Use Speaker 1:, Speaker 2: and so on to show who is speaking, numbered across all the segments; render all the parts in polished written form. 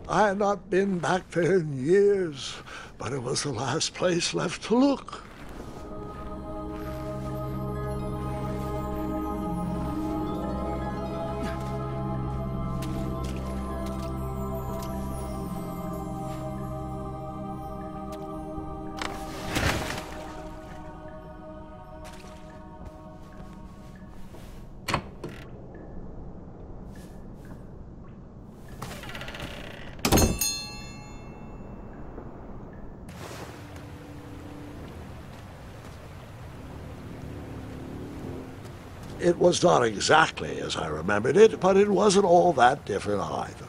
Speaker 1: I had not been back there in years, but it was the last place left to look. It was not exactly as I remembered it, but it wasn't all that different either.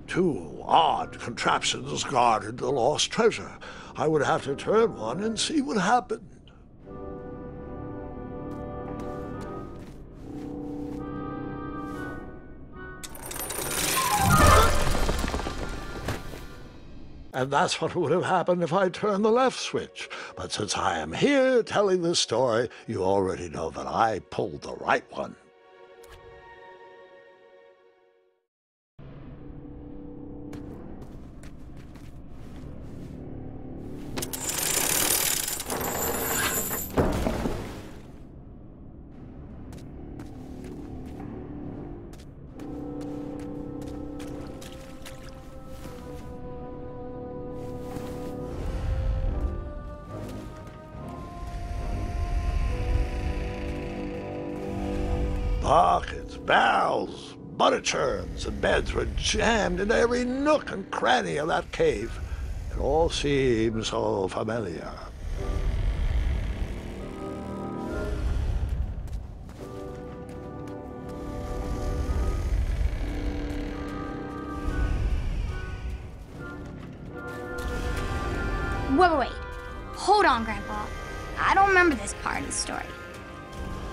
Speaker 1: Two odd contraptions guarded the lost treasure. I would have to turn one and see what happened. And that's what would have happened if I turned the left switch. But since I am here telling this story, you already know that I pulled the right one. Buckets, barrels, butter churns, and beds were jammed into every nook and cranny of that cave. It all seemed so familiar.
Speaker 2: Wait. Hold on, Grandpa. I don't remember this part of the story.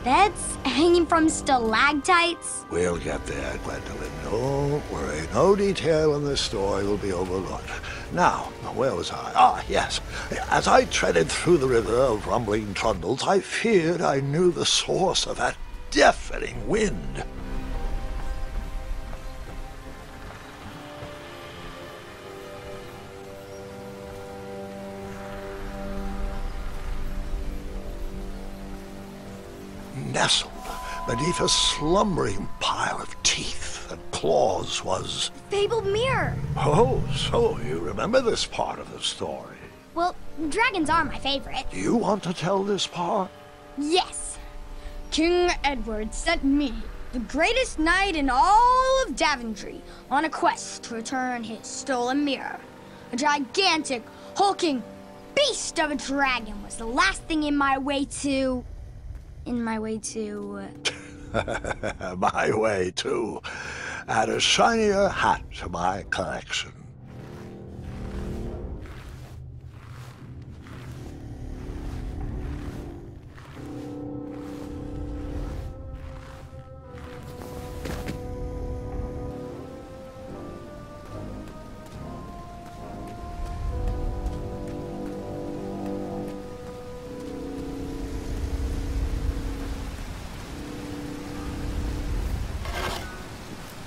Speaker 2: Beds hanging from stalactites?
Speaker 1: We'll get there, Gwendolyn. Don't worry. No detail in this story will be overlooked. Now, where was I? Ah, yes. As I treaded through the river of rumbling trundles, I feared I knew the source of that deafening wind. Nestled beneath a slumbering pile of teeth and claws was...
Speaker 2: Fabled mirror.
Speaker 1: Oh, so you remember this part of the story.
Speaker 2: Well, dragons are my favorite.
Speaker 1: Do you want to tell this part?
Speaker 2: Yes. King Edward sent me, the greatest knight in all of Daventry, on a quest to return his stolen mirror. A gigantic, hulking beast of a dragon was the last thing in my way to... My way to
Speaker 1: add a shinier hat to my collection.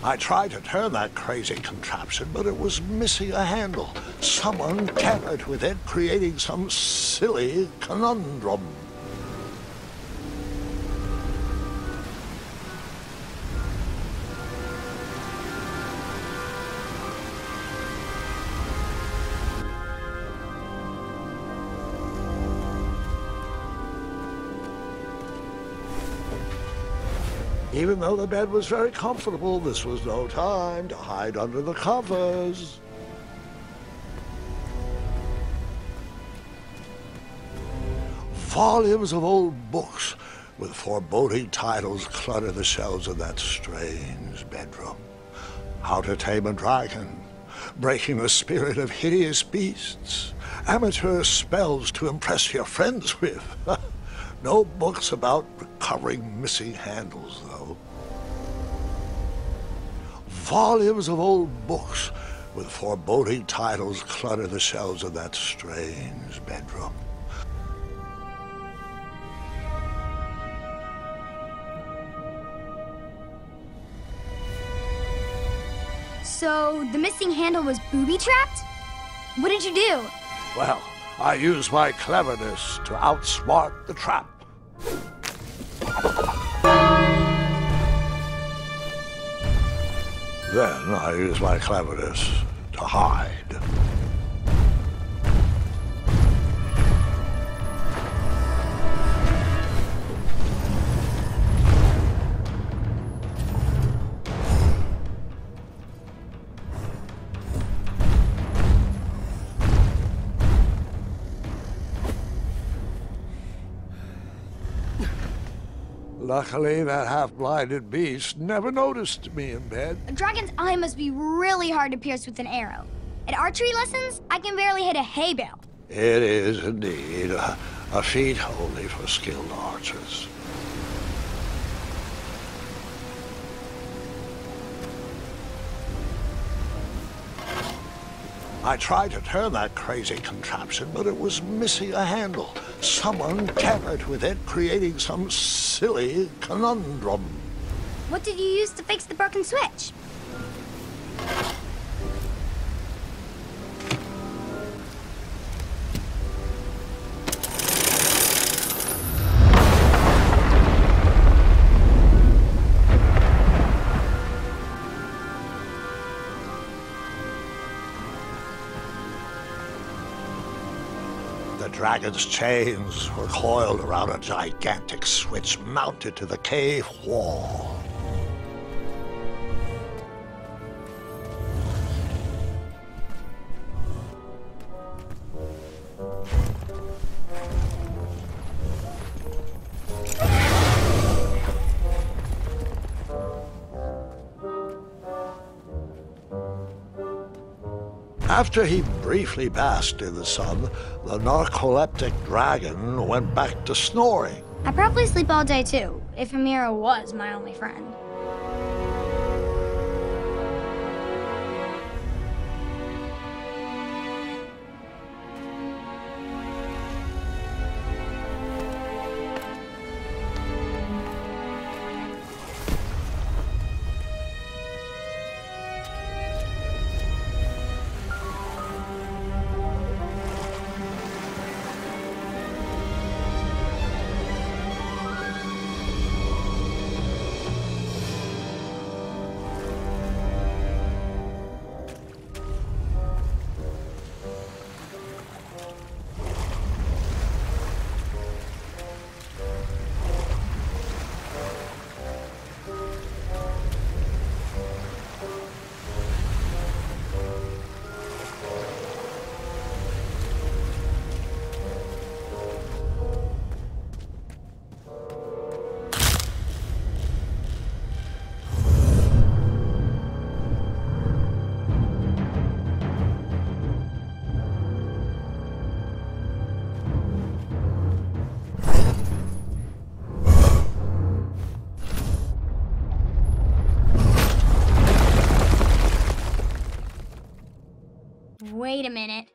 Speaker 1: I tried to turn that crazy contraption, but it was missing a handle. Someone tampered with it, creating some silly conundrum. Even though the bed was very comfortable, this was no time to hide under the covers. Volumes of old books with foreboding titles clutter the shelves of that strange bedroom. How to Tame a Dragon, Breaking the Spirit of Hideous Beasts, Amateur Spells to Impress Your Friends with. No books about recovering missing handles, though. Volumes of old books with foreboding titles clutter the shelves of that strange bedroom.
Speaker 2: So, the missing handle was booby-trapped? What did you do?
Speaker 1: Well, I used my cleverness to outsmart the trap. Then I used my cleverness to hide. Luckily, that half-blinded beast never noticed me in bed.
Speaker 2: A dragon's eye must be really hard to pierce with an arrow. At archery lessons, I can barely hit a hay bale.
Speaker 1: It is indeed a feat only for skilled archers. I tried to turn that crazy contraption, but it was missing a handle. Someone tampered with it, creating some silly conundrum.
Speaker 2: What did you use to fix the broken switch?
Speaker 1: The dragon's chains were coiled around a gigantic switch mounted to the cave wall. After he briefly basked in the sun, the narcoleptic dragon went back to snoring.
Speaker 2: I'd probably sleep all day too, if Amira was my only friend. Wait a minute.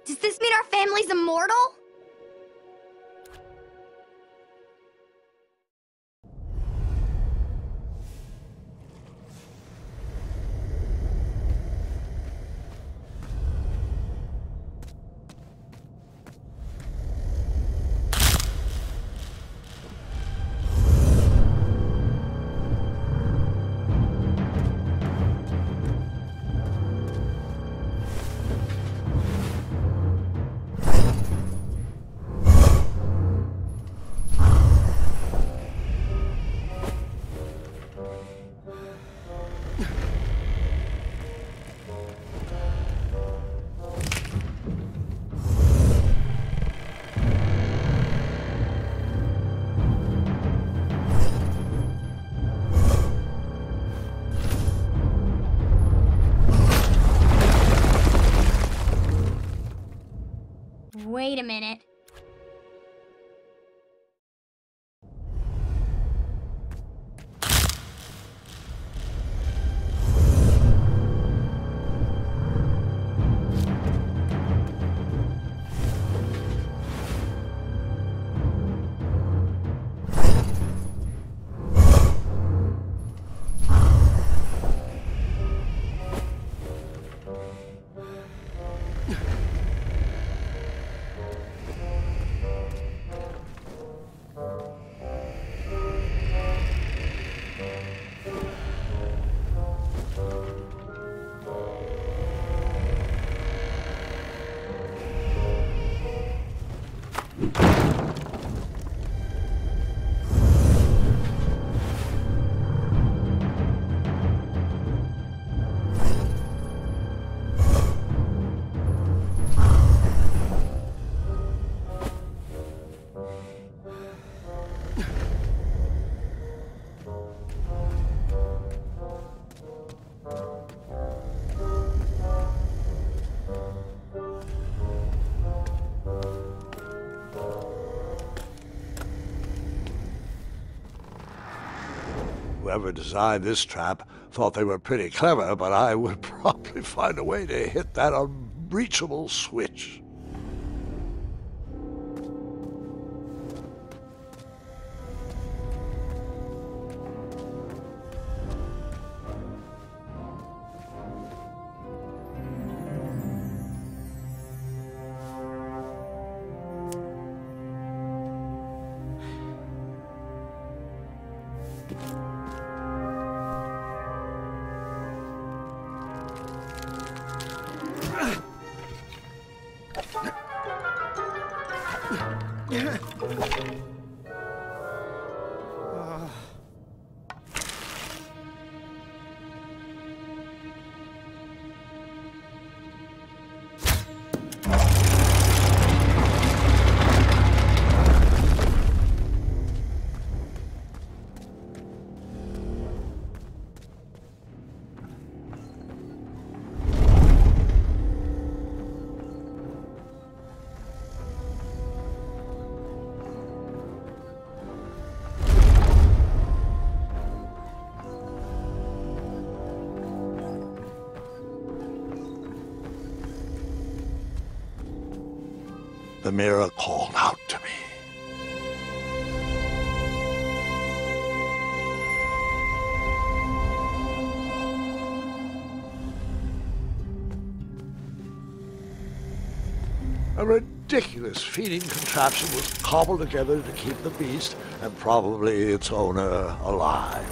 Speaker 2: Does this mean our family's immortal? Wait a minute.
Speaker 1: Whoever designed this trap thought they were pretty clever, but I would probably find a way to hit that unreachable switch. The mirror called out to me. A ridiculous feeding contraption was cobbled together to keep the beast and probably its owner alive.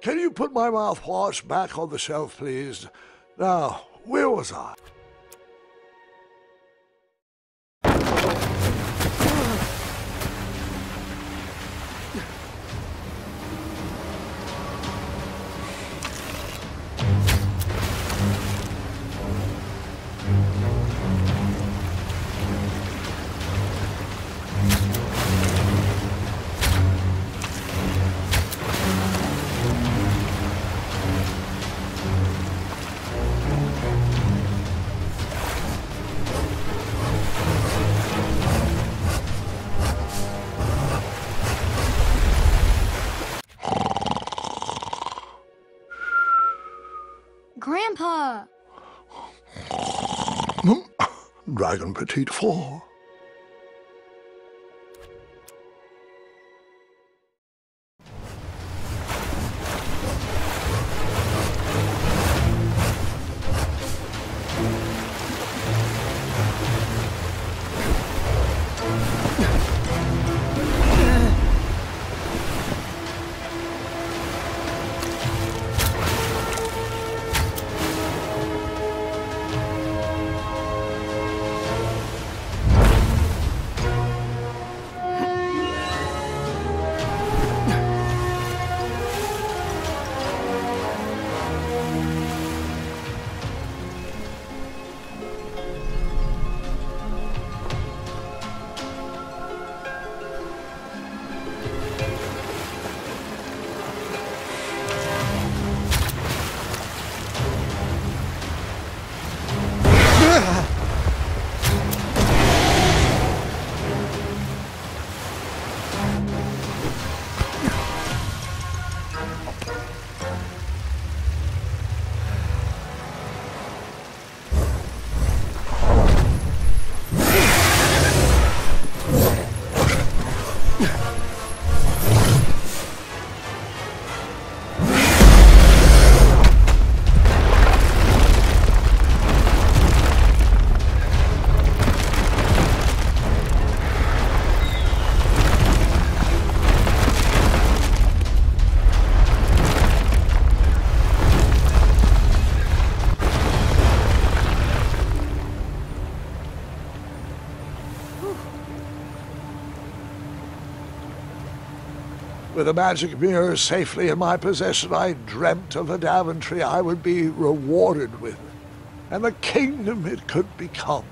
Speaker 1: Can you put my mouthwash back on the shelf, please? Now, where was I?
Speaker 2: Grandpa!
Speaker 1: Dragon Petite 4. With the magic mirror safely in my possession, I dreamt of the Daventry I would be rewarded with, and the kingdom it could become.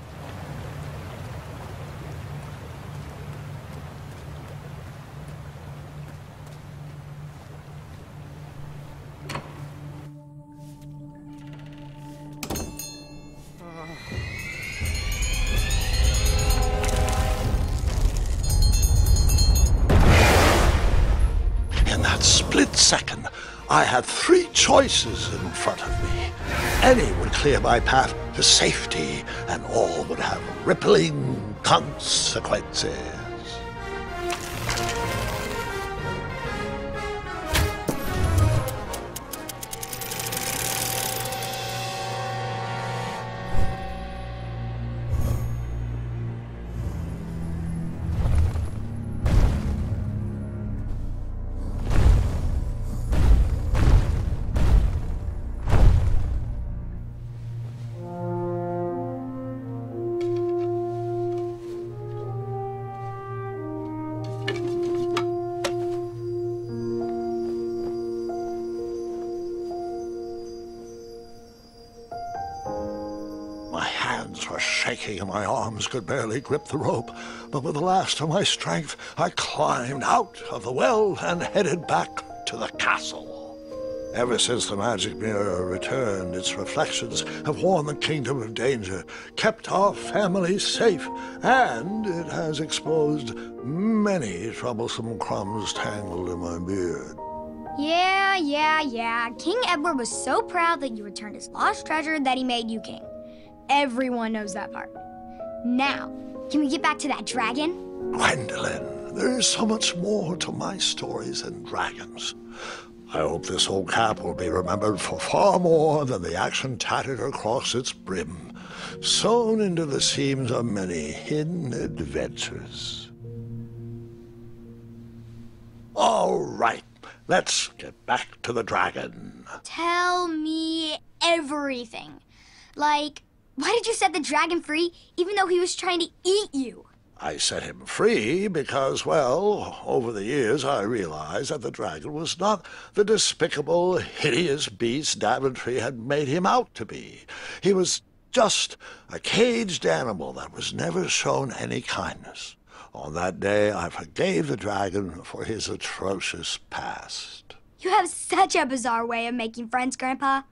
Speaker 1: Split second, I had three choices in front of me. Any would clear my path to safety, and all would have rippling consequences. Were shaking and my arms could barely grip the rope, but with the last of my strength I climbed out of the well and headed back to the castle. Ever since the magic mirror returned, its reflections have warned the kingdom of danger, kept our family safe, and it has exposed many troublesome crumbs tangled in my beard.
Speaker 2: Yeah. King Edward was so proud that you returned his lost treasure that he made you king. Everyone knows that part. Now, can we get back to that dragon?
Speaker 1: Gwendolyn, there is so much more to my stories than dragons. I hope this old cap will be remembered for far more than the action tattered across its brim, sewn into the seams of many hidden adventures. All right, Let's get back to the dragon.
Speaker 2: Tell me everything. Like, why did you set the dragon free even though he was trying to eat you?
Speaker 1: I set him free because, well, over the years I realized that the dragon was not the despicable, hideous beast Daventry had made him out to be. He was just a caged animal that was never shown any kindness. On that day, I forgave the dragon for his atrocious past.
Speaker 2: You have such a bizarre way of making friends, Grandpa.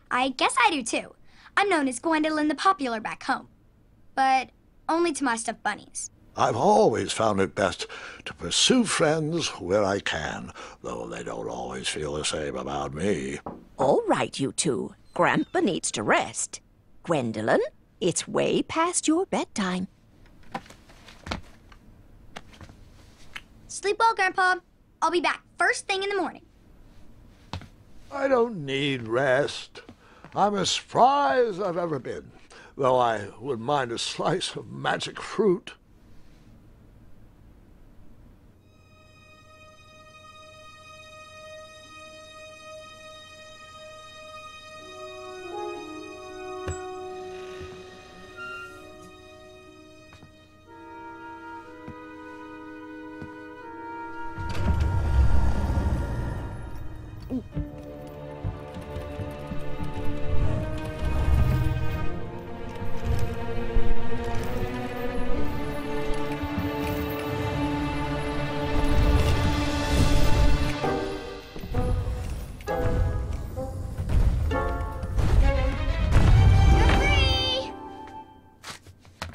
Speaker 2: I guess I do too. I'm known as Gwendolyn the Popular back home. But only to my stuffed bunnies.
Speaker 1: I've always found it best to pursue friends where I can, though they don't always feel the same about me.
Speaker 3: All right, you two. Grandpa needs to rest. Gwendolyn, it's way past your bedtime.
Speaker 2: Sleep well, Grandpa. I'll be back first thing in the morning.
Speaker 1: I don't need rest. I'm as spry as I've ever been, though I wouldn't mind a slice of magic fruit.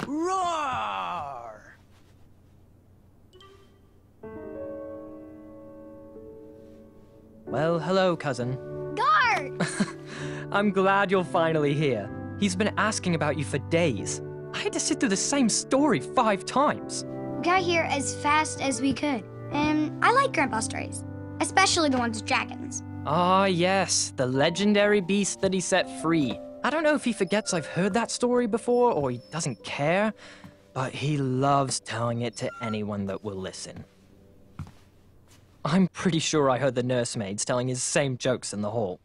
Speaker 4: Roar! Well, hello, cousin.
Speaker 2: Guard!
Speaker 4: I'm glad you're finally here. He's been asking about you for days. I had to sit through the same story 5 times.
Speaker 2: We got here as fast as we could. And I like Grandpa's stories, especially the ones with dragons.
Speaker 4: Ah, yes, the legendary beast that he set free. I don't know if he forgets I've heard that story before or he doesn't care, but he loves telling it to anyone that will listen. I'm pretty sure I heard the nursemaids telling his same jokes in the hall.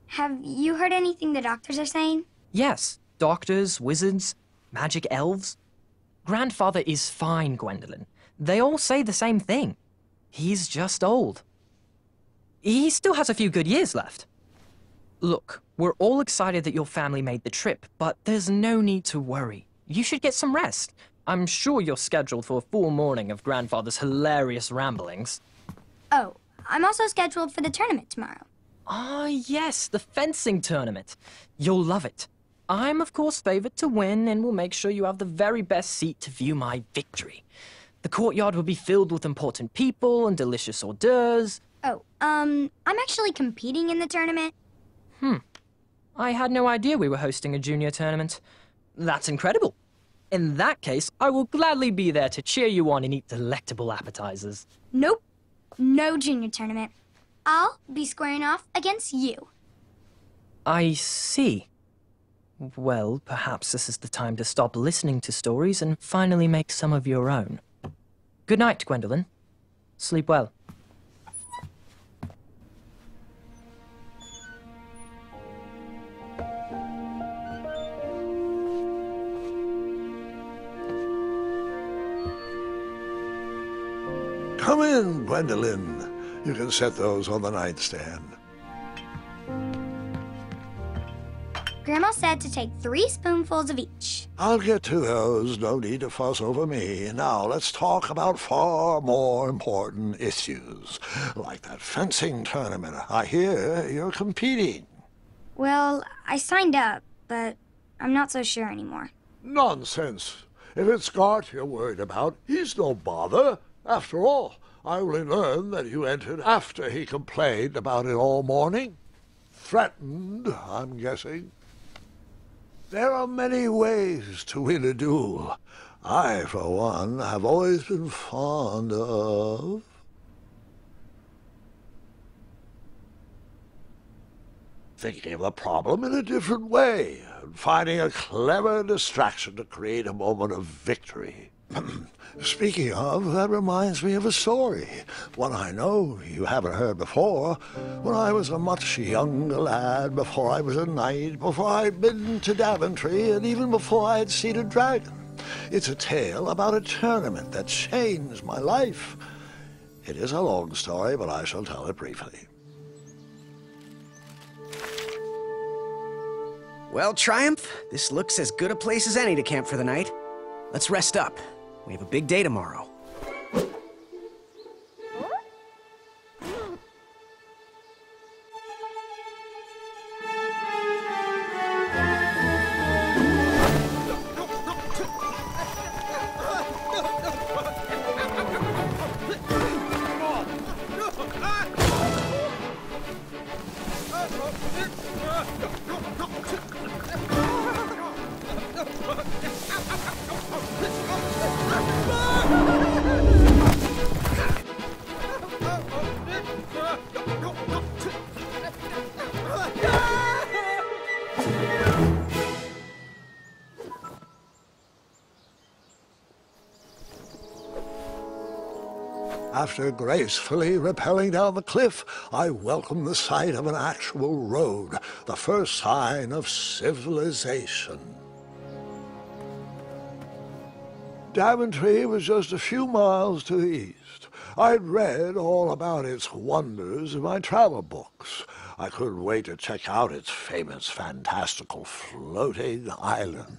Speaker 2: Have you heard anything the doctors are saying?
Speaker 4: Yes, doctors, wizards, magic elves. Grandfather is fine, Gwendolyn. They all say the same thing. He's just old. He still has a few good years left. Look, we're all excited that your family made the trip, but there's no need to worry. You should get some rest. I'm sure you're scheduled for a full morning of Grandfather's hilarious ramblings.
Speaker 2: Oh, I'm also scheduled for the tournament tomorrow.
Speaker 4: Ah, yes, the fencing tournament. You'll love it. I'm, of course, favored to win and will make sure you have the very best seat to view my victory. The courtyard will be filled with important people and delicious hors d'oeuvres.
Speaker 2: Oh, I'm actually competing in the tournament.
Speaker 4: I had no idea we were hosting a junior tournament. That's incredible. In that case, I will gladly be there to cheer you on and eat delectable appetizers.
Speaker 2: Nope, no junior tournament. I'll be squaring off against you.
Speaker 4: I see. Well, perhaps this is the time to stop listening to stories and finally make some of your own. Good night, Gwendolyn. Sleep well.
Speaker 1: Come in, Gwendolyn. You can set those on the nightstand.
Speaker 2: Grandma said to take 3 spoonfuls of each.
Speaker 1: I'll get to those. No need to fuss over me. Now let's talk about far more important issues, like that fencing tournament. I hear you're competing.
Speaker 2: Well, I signed up, but I'm not so sure anymore.
Speaker 1: Nonsense. If it's Gart you're worried about, he's no bother. After all, I only learned that you entered after he complained about it all morning. Threatened, I'm guessing. There are many ways to win a duel. I, for one, have always been fond of thinking of the problem in a different way and finding a clever distraction to create a moment of victory. Speaking of, that reminds me of a story. One I know you haven't heard before. When I was a much younger lad, before I was a knight, before I'd been to Daventry, and even before I had seen a dragon. It's a tale about a tournament that changed my life. It is a long story, but I shall tell it briefly.
Speaker 5: Well, Triumph, this looks as good a place as any to camp for the night. Let's rest up. We have a big day tomorrow.
Speaker 1: After gracefully rappelling down the cliff, I welcomed the sight of an actual road, the first sign of civilization. Daventry was just a few miles to the east. I'd read all about its wonders in my travel books. I couldn't wait to check out its famous, fantastical floating island.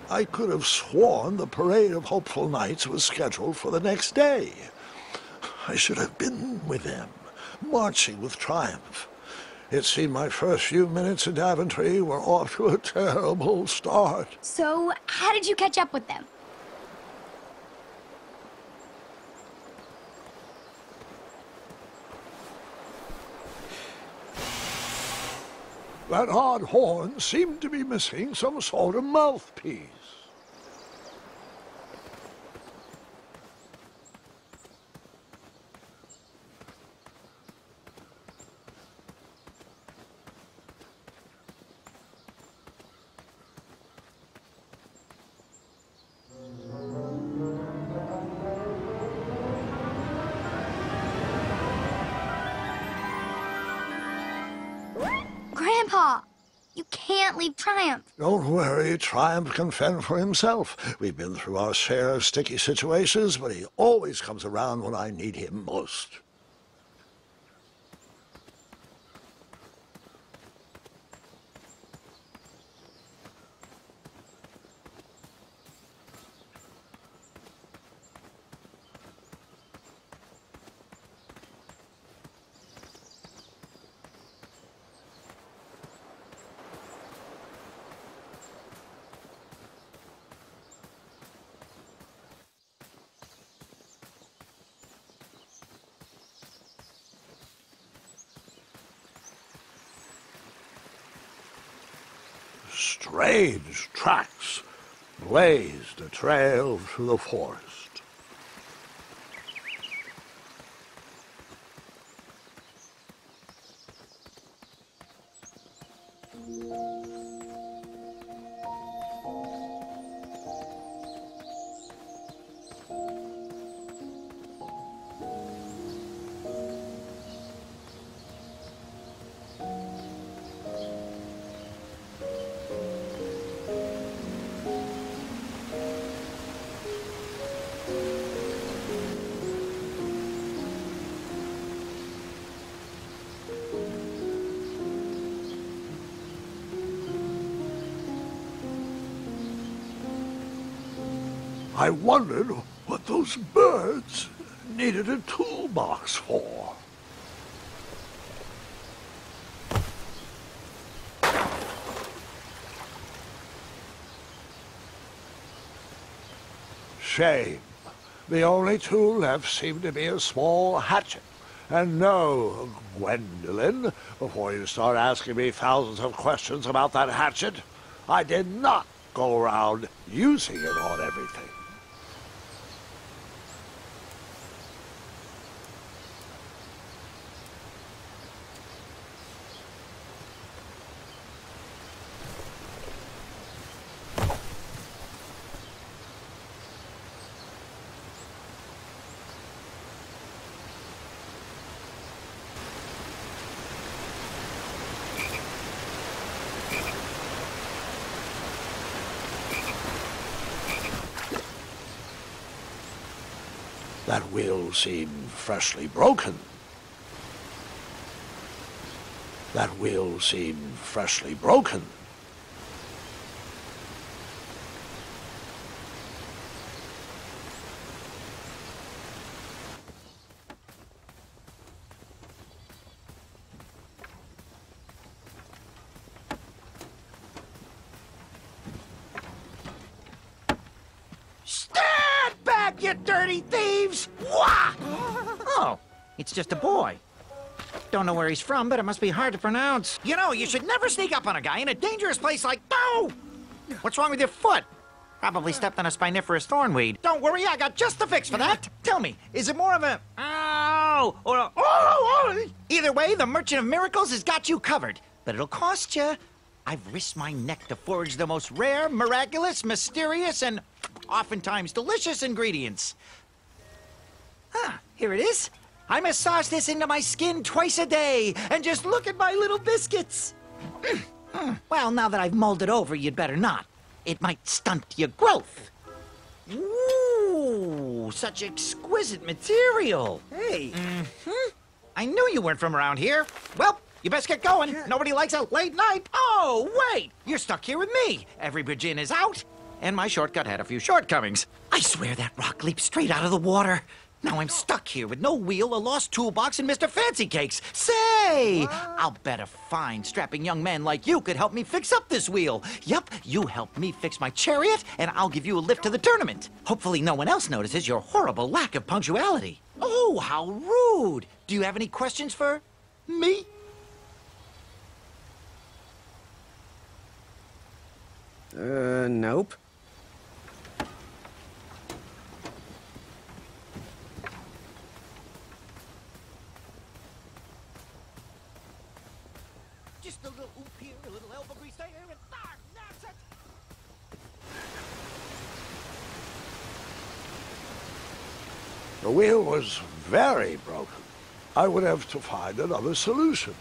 Speaker 1: I could have sworn the Parade of Hopeful Knights was scheduled for the next day. I should have been with them, marching with triumph. It seemed my first few minutes in Daventry were off to a terrible start.
Speaker 2: So, how did you catch up with them?
Speaker 1: That odd horn seemed to be missing some sort of mouthpiece.
Speaker 2: Grandpa, you can't leave Triumph.
Speaker 1: Don't worry, Triumph can fend for himself. We've been through our share of sticky situations, but he always comes around when I need him most. Strange tracks blazed a trail through the forest. I wondered what those birds needed a toolbox for. Shame. The only tool left seemed to be a small hatchet. And no, Gwendolyn, before you start asking me thousands of questions about that hatchet, I did not go around using it on everything. That wheel seemed freshly broken. That wheel seemed freshly broken.
Speaker 6: Stand back, you dirty thieves! Wah! Oh, it's just a boy. Don't know where he's from, but it must be hard to pronounce. You know, you should never sneak up on a guy in a dangerous place like... No! What's wrong with your foot? Probably stepped on a spiniferous thornweed. Don't worry, I got just the fix for that. Tell me, is it more of a... Ow! Or a... Oh! Either way, the Merchant of Miracles has got you covered. But it'll cost you. I've risked my neck to forge the most rare, miraculous, mysterious, and oftentimes delicious ingredients. Ah, here it is. I massage this into my skin twice a day, and just look at my little biscuits. Well, now that I've mulled it over, you'd better not. It might stunt your growth. Ooh, such exquisite material. Hey. I knew you weren't from around here. Well, you best get going. Nobody likes a late night. Oh, wait. You're stuck here with me. Every Virgin is out, and my shortcut had a few shortcomings. I swear that rock leaped straight out of the water. Now I'm stuck here with no wheel, a lost toolbox, and Mr. Fancy Cakes. Say, I'll bet a fine, strapping young man like you could help me fix up this wheel. Yup, you help me fix my chariot, and I'll give you a lift to the tournament. Hopefully no one else notices your horrible lack of punctuality. Oh, how rude. Do you have any questions for me?
Speaker 5: Nope.
Speaker 6: Just a little oop here, a little elbow grease there, and that's it.
Speaker 1: The wheel was very broken. I would have to find another solution.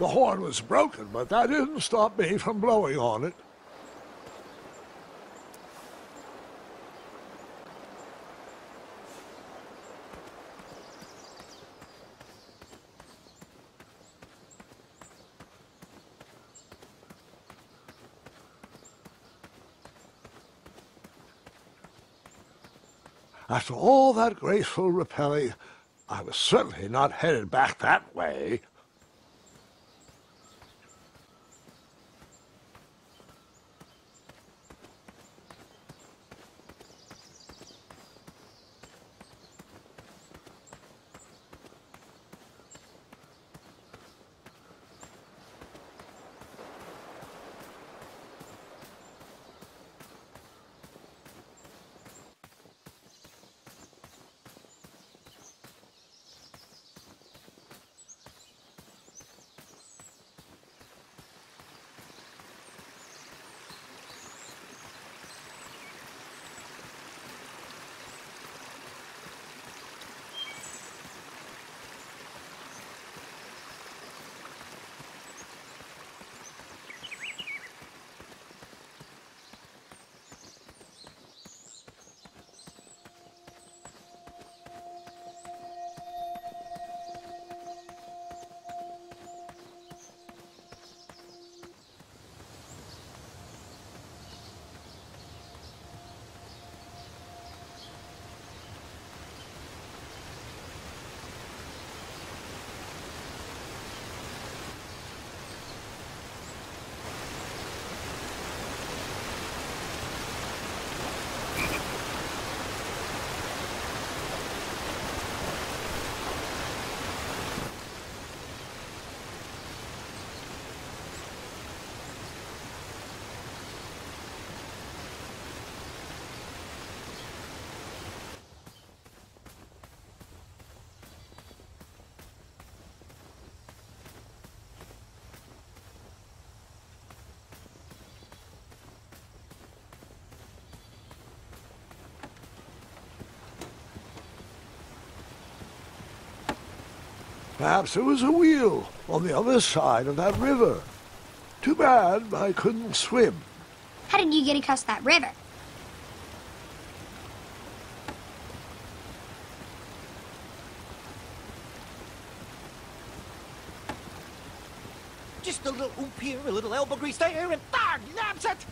Speaker 1: The horn was broken, but that didn't stop me from blowing on it. After all that graceful rappelling, I was certainly not headed back that way. Perhaps there was a wheel on the other side of that river. Too bad I couldn't swim.
Speaker 2: How did you get across that river?
Speaker 6: Just a little oop here, a little elbow grease there, and dog, that's it!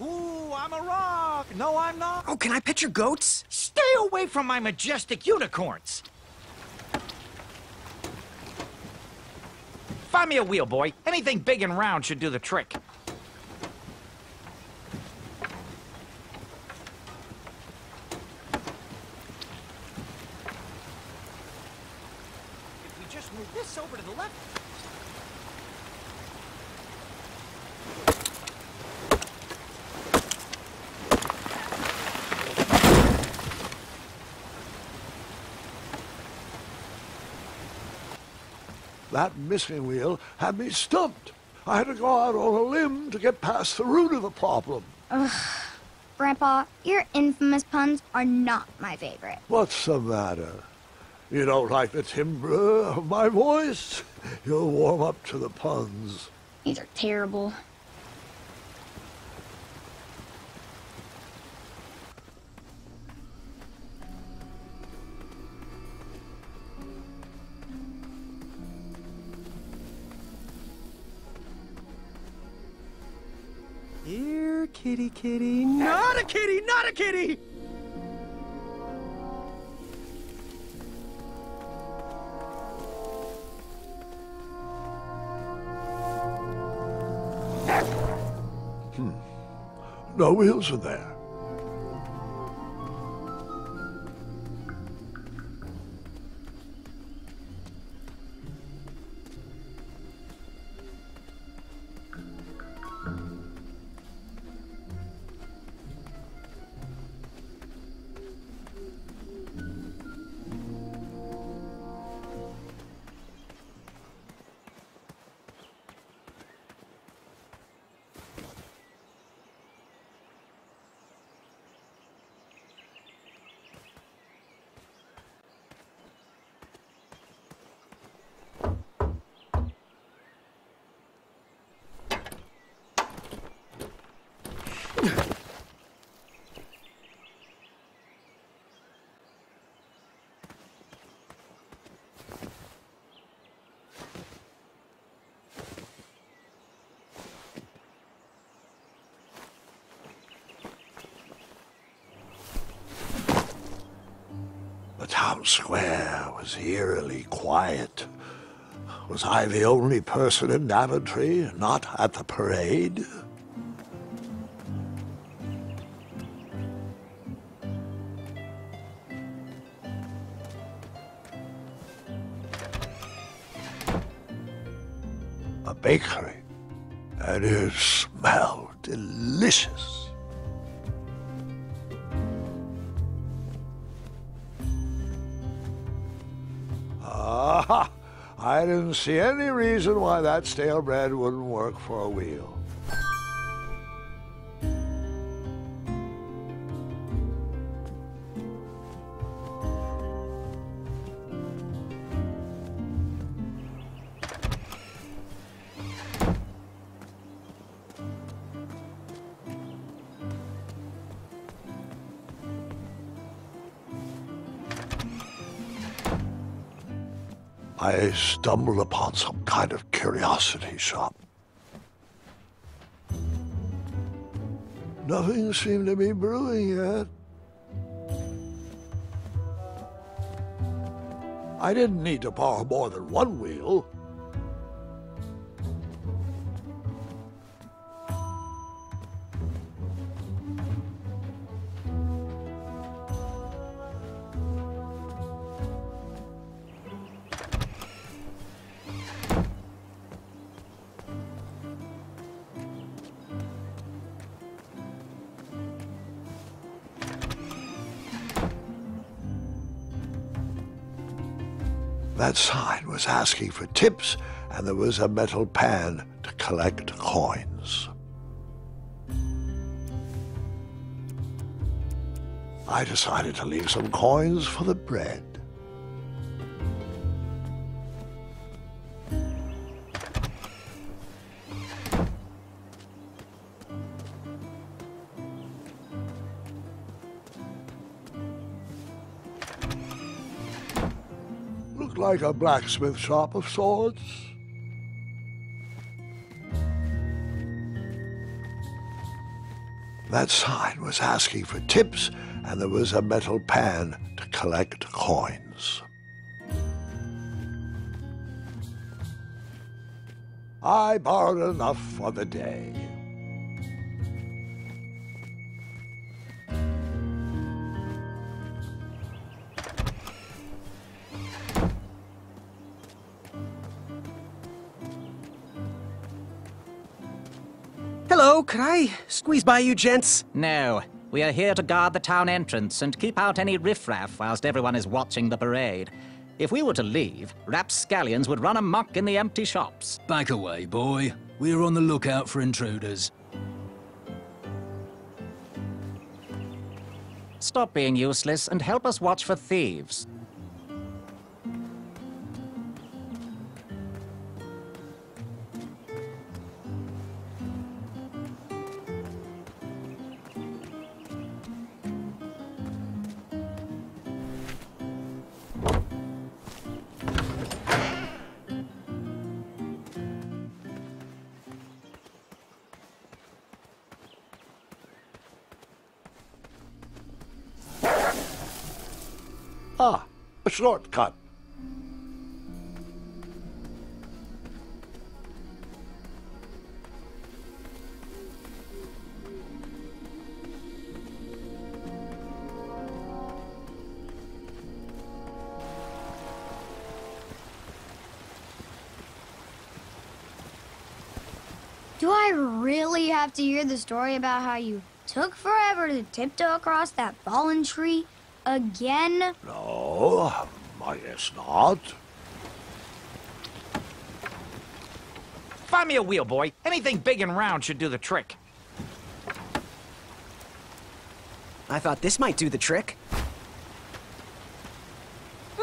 Speaker 6: Ooh, I'm a rock! No, I'm not!
Speaker 5: Oh, can I pet your goats?
Speaker 6: Stay away from my majestic unicorns! Find me a wheel, boy. Anything big and round should do the trick. If we just move this over to the left...
Speaker 1: That missing wheel had me stumped. I had to go out on a limb to get past the root of the problem.
Speaker 2: Ugh. Grandpa, your infamous puns are not my favorite.
Speaker 1: What's the matter? You don't like the timbre of my voice? You'll warm up to the puns.
Speaker 2: These are terrible.
Speaker 5: Here, kitty, kitty. Not a kitty, not a kitty!
Speaker 1: No wheels in there. town square was eerily quiet. Was I the only person in Daventry not at the parade? A bakery, and it smelled delicious. Ah, I didn't see any reason why that stale bread wouldn't work for a wheel. I stumbled upon some kind of curiosity shop. Nothing seemed to be brewing yet. I didn't need to borrow more than one wheel. That sign was asking for tips, and there was a metal pan to collect coins. I decided to leave some coins for the bread. Like a blacksmith shop of sorts. That sign was asking for tips, and there was a metal pan to collect coins. I borrowed enough for the day.
Speaker 5: Hello, could I squeeze by you gents?
Speaker 6: No. We are here to guard the town entrance and keep out any riffraff whilst everyone is watching the parade. If we were to leave, rapscallions would run amok in the empty shops.
Speaker 7: Back away, boy. We're on the lookout for intruders.
Speaker 6: Stop being useless and help us watch for thieves.
Speaker 1: Ah, a shortcut.
Speaker 2: Do I really have to hear the story about how you took forever to tiptoe across that fallen tree again?
Speaker 1: No, I guess not.
Speaker 6: Find me a wheel, boy. Anything big and round should do the trick.
Speaker 5: I thought this might do the trick.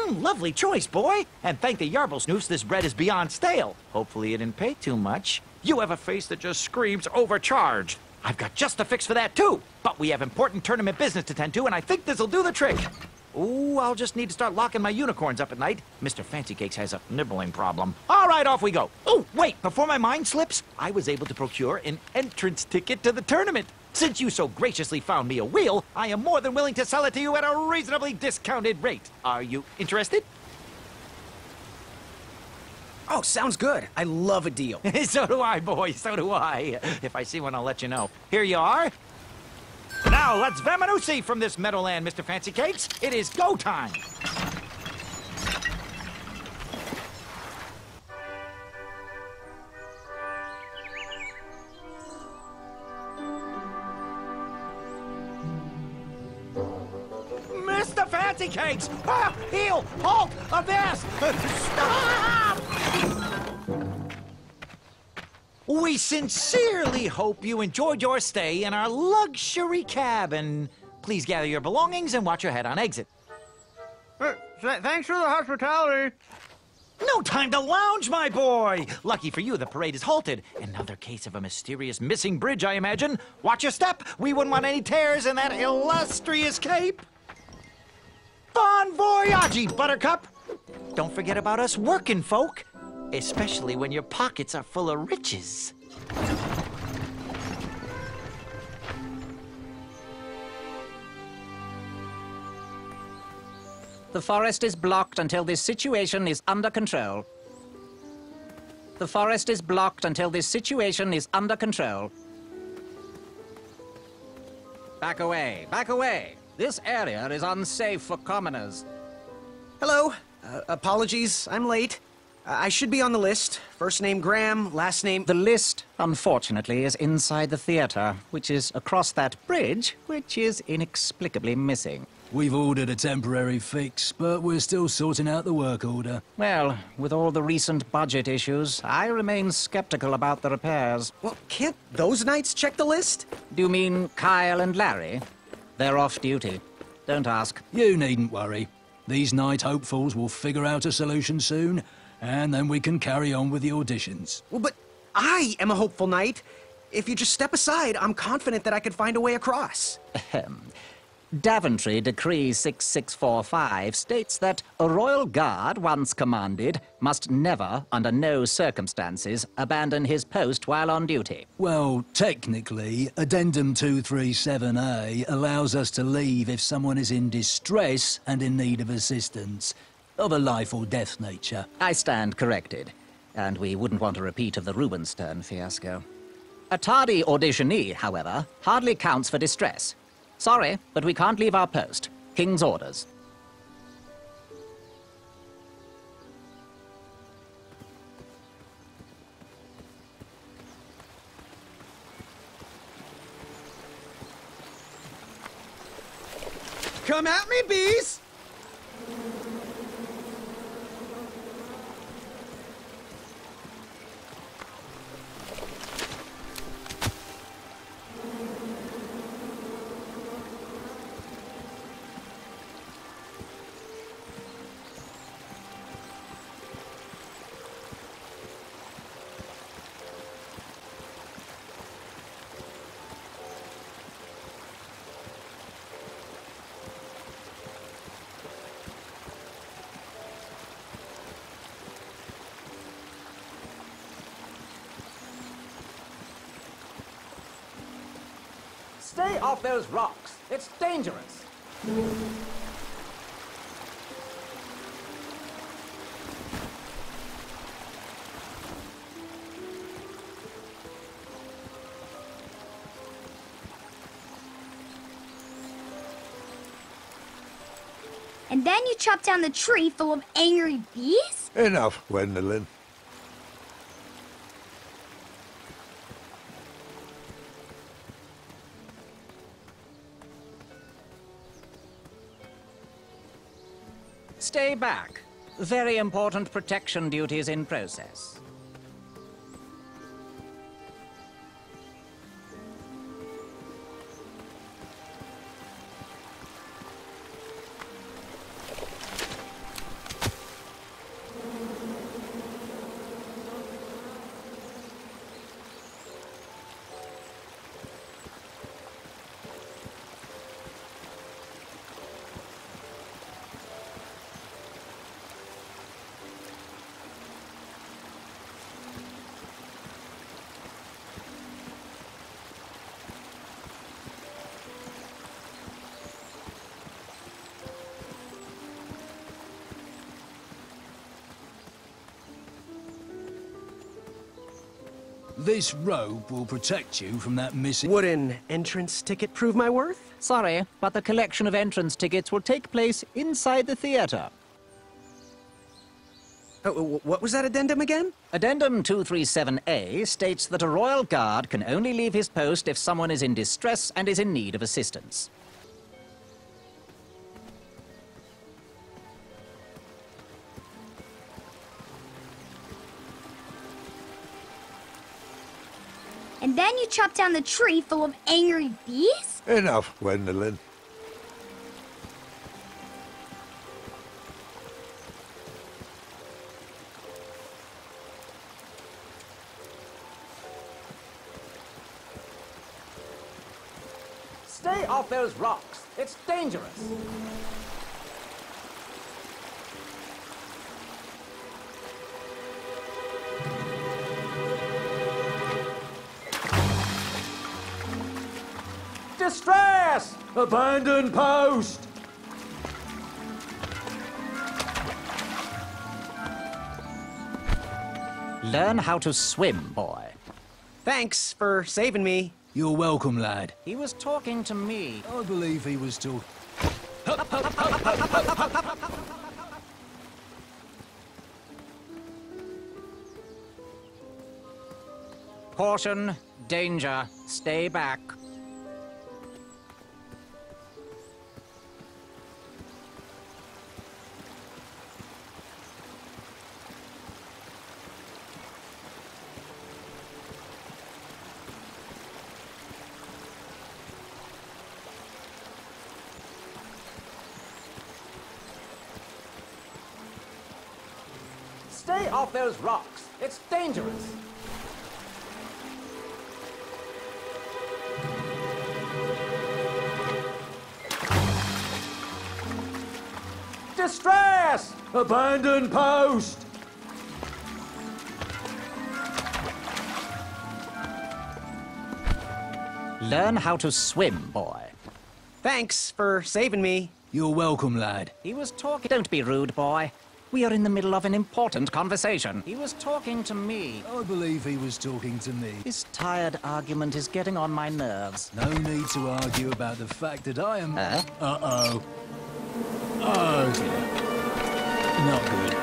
Speaker 6: Lovely choice, boy. And thank the Yarblesnoofs, this bread is beyond stale. Hopefully you didn't pay too much. You have a face that just screams overcharged. I've got just a fix for that, too. But we have important tournament business to tend to, and I think this'll do the trick. Ooh, I'll just need to start locking my unicorns up at night. Mr. Fancy Cakes has a nibbling problem. All right, off we go. Oh, wait, before my mind slips, I was able to procure an entrance ticket to the tournament. Since you so graciously found me a wheel, I am more than willing to sell it to you at a reasonably discounted rate. Are you interested?
Speaker 5: Oh, sounds good. I love a deal.
Speaker 6: So do I, boy, so do I. If I see one, I'll let you know. Here you are. Now, let's Vamanusi from this meadowland, Mr. Fancy Cakes. It is go time. Mr. Fancy Cakes! Ah, heel! Halt! Avast! Stop! We sincerely hope you enjoyed your stay in our luxury cabin. Please gather your belongings and watch your head on exit.
Speaker 8: Thanks for the hospitality.
Speaker 6: No time to lounge, my boy! Lucky for you, the parade is halted. Another case of a mysterious missing bridge, I imagine. Watch your step. We wouldn't want any tears in that illustrious cape. Bon voyage, Buttercup! Don't forget about us working folk, especially when your pockets are full of riches.
Speaker 9: The forest is blocked until this situation is under control. The forest is blocked until this situation is under control. Back away, back away. This area is unsafe for commoners.
Speaker 5: Hello. Apologies, I'm late. I should be on the list. First name Graham, last name...
Speaker 9: The list, unfortunately, is inside the theater, which is across that bridge, which is inexplicably missing.
Speaker 7: We've ordered a temporary fix, but we're still sorting out the work order.
Speaker 9: Well, with all the recent budget issues, I remain skeptical about the repairs.
Speaker 5: Well, can't those knights check the list?
Speaker 9: Do you mean Kyle and Larry? They're off duty. Don't ask.
Speaker 7: You needn't worry. These night hopefuls will figure out a solution soon, and then we can carry on with the auditions.
Speaker 5: Well, but I am a hopeful knight. If you just step aside, I'm confident that I could find a way across.
Speaker 9: Daventry Decree 6645 states that a royal guard once commanded must never, under no circumstances, abandon his post while on duty.
Speaker 7: Well, technically, Addendum 237A allows us to leave if someone is in distress and in need of assistance, of a life or death nature.
Speaker 9: I stand corrected, and we wouldn't want a repeat of the Rubenstern fiasco. A tardy auditionee, however, hardly counts for distress. Sorry, but we can't leave our post. King's orders.
Speaker 5: Come at me, bees!
Speaker 9: Stay off those rocks. It's dangerous.
Speaker 2: And then you chop down the tree full of angry bees?
Speaker 1: Enough, Gwendolyn.
Speaker 9: Stay back. Very important protection duties in process.
Speaker 7: This rope will protect you from that missing...
Speaker 5: Would an entrance ticket prove my worth?
Speaker 9: Sorry, but the collection of entrance tickets will take place inside the theater.
Speaker 5: Oh, what was that addendum again?
Speaker 9: Addendum 237A states that a royal guard can only leave his post if someone is in distress and is in need of assistance.
Speaker 2: And then you chop down the tree full of angry bees?
Speaker 1: Enough, Gwendolyn.
Speaker 9: Stay off those rocks. It's dangerous. Distress!
Speaker 7: Abandon post!
Speaker 9: Learn how to swim, boy.
Speaker 5: Thanks for saving me.
Speaker 7: You're welcome, lad.
Speaker 9: He was talking to me.
Speaker 7: I believe he was talking...
Speaker 9: Caution, danger, stay back. Stay off those rocks. It's dangerous. Distress!
Speaker 7: Abandon post!
Speaker 9: Learn how to swim, boy.
Speaker 5: Thanks for saving me.
Speaker 7: You're welcome, lad.
Speaker 9: He was talking... Don't be rude, boy. We are in the middle of an important conversation. He was talking to me.
Speaker 7: I believe he was talking to me.
Speaker 9: This tired argument is getting on my nerves.
Speaker 7: No need to argue about the fact that I am...
Speaker 9: Huh?
Speaker 7: Uh-oh. Oh, dear. Not good.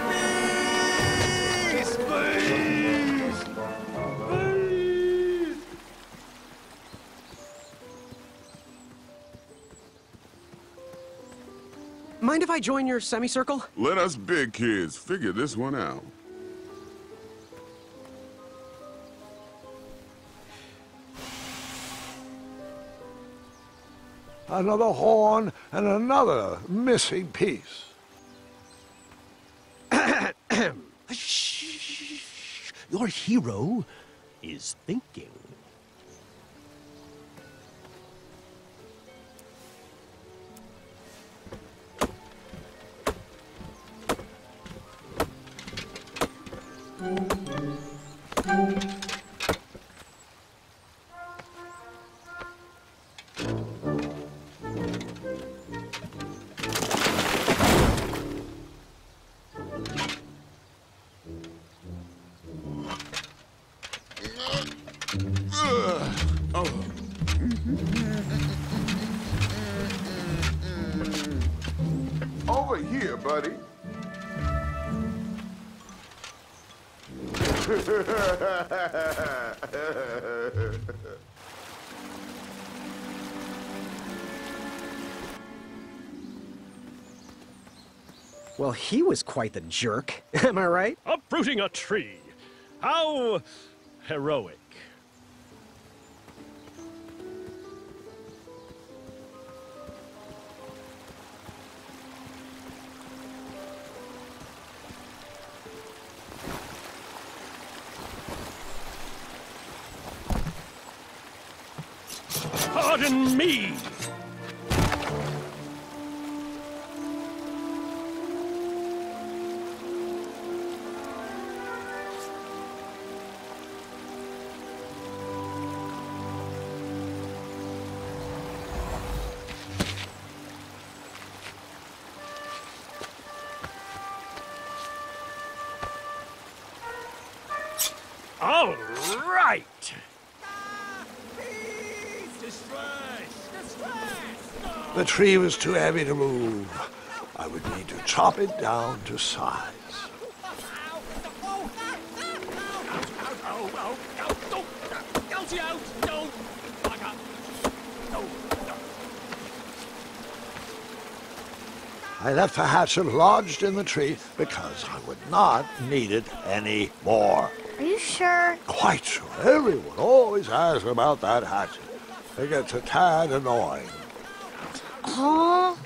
Speaker 5: Mind if I join your semicircle?
Speaker 10: Let us big kids figure this one out.
Speaker 1: Another horn and another missing piece.
Speaker 11: Shh. Your hero is thinking.
Speaker 10: Over here, buddy.
Speaker 5: Well, he was quite the jerk. Am I right?
Speaker 11: Uprooting a tree. How heroic. Pardon me. All right.
Speaker 1: The tree was too heavy to move. I would need to chop it down to size. I left the hatchet lodged in the tree because I would not need it any more.
Speaker 2: Are you sure?
Speaker 1: Quite sure. Everyone always asks about that hatchet. It gets a tad annoying.
Speaker 2: Huh?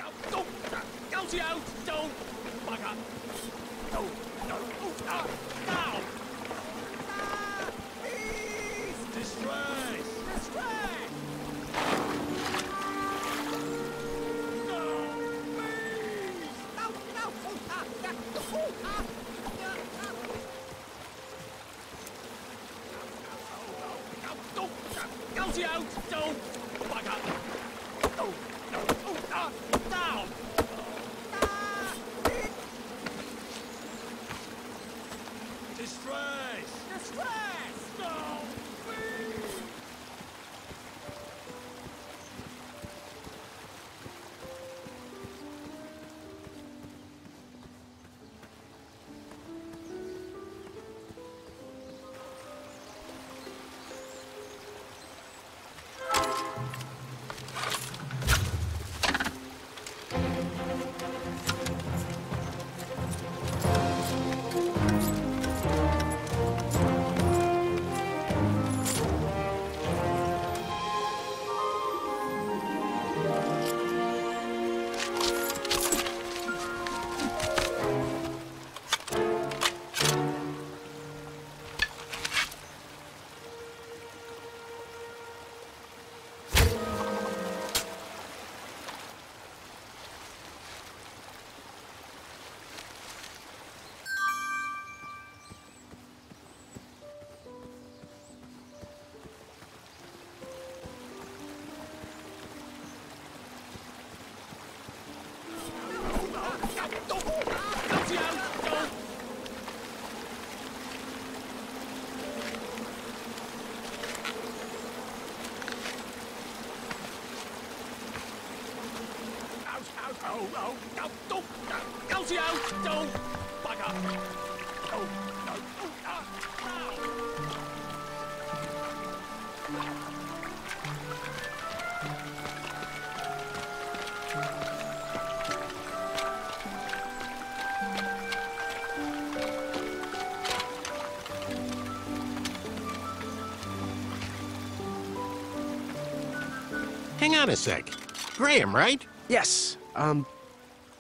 Speaker 12: Hang on a sec. Graham, right?
Speaker 5: Yes.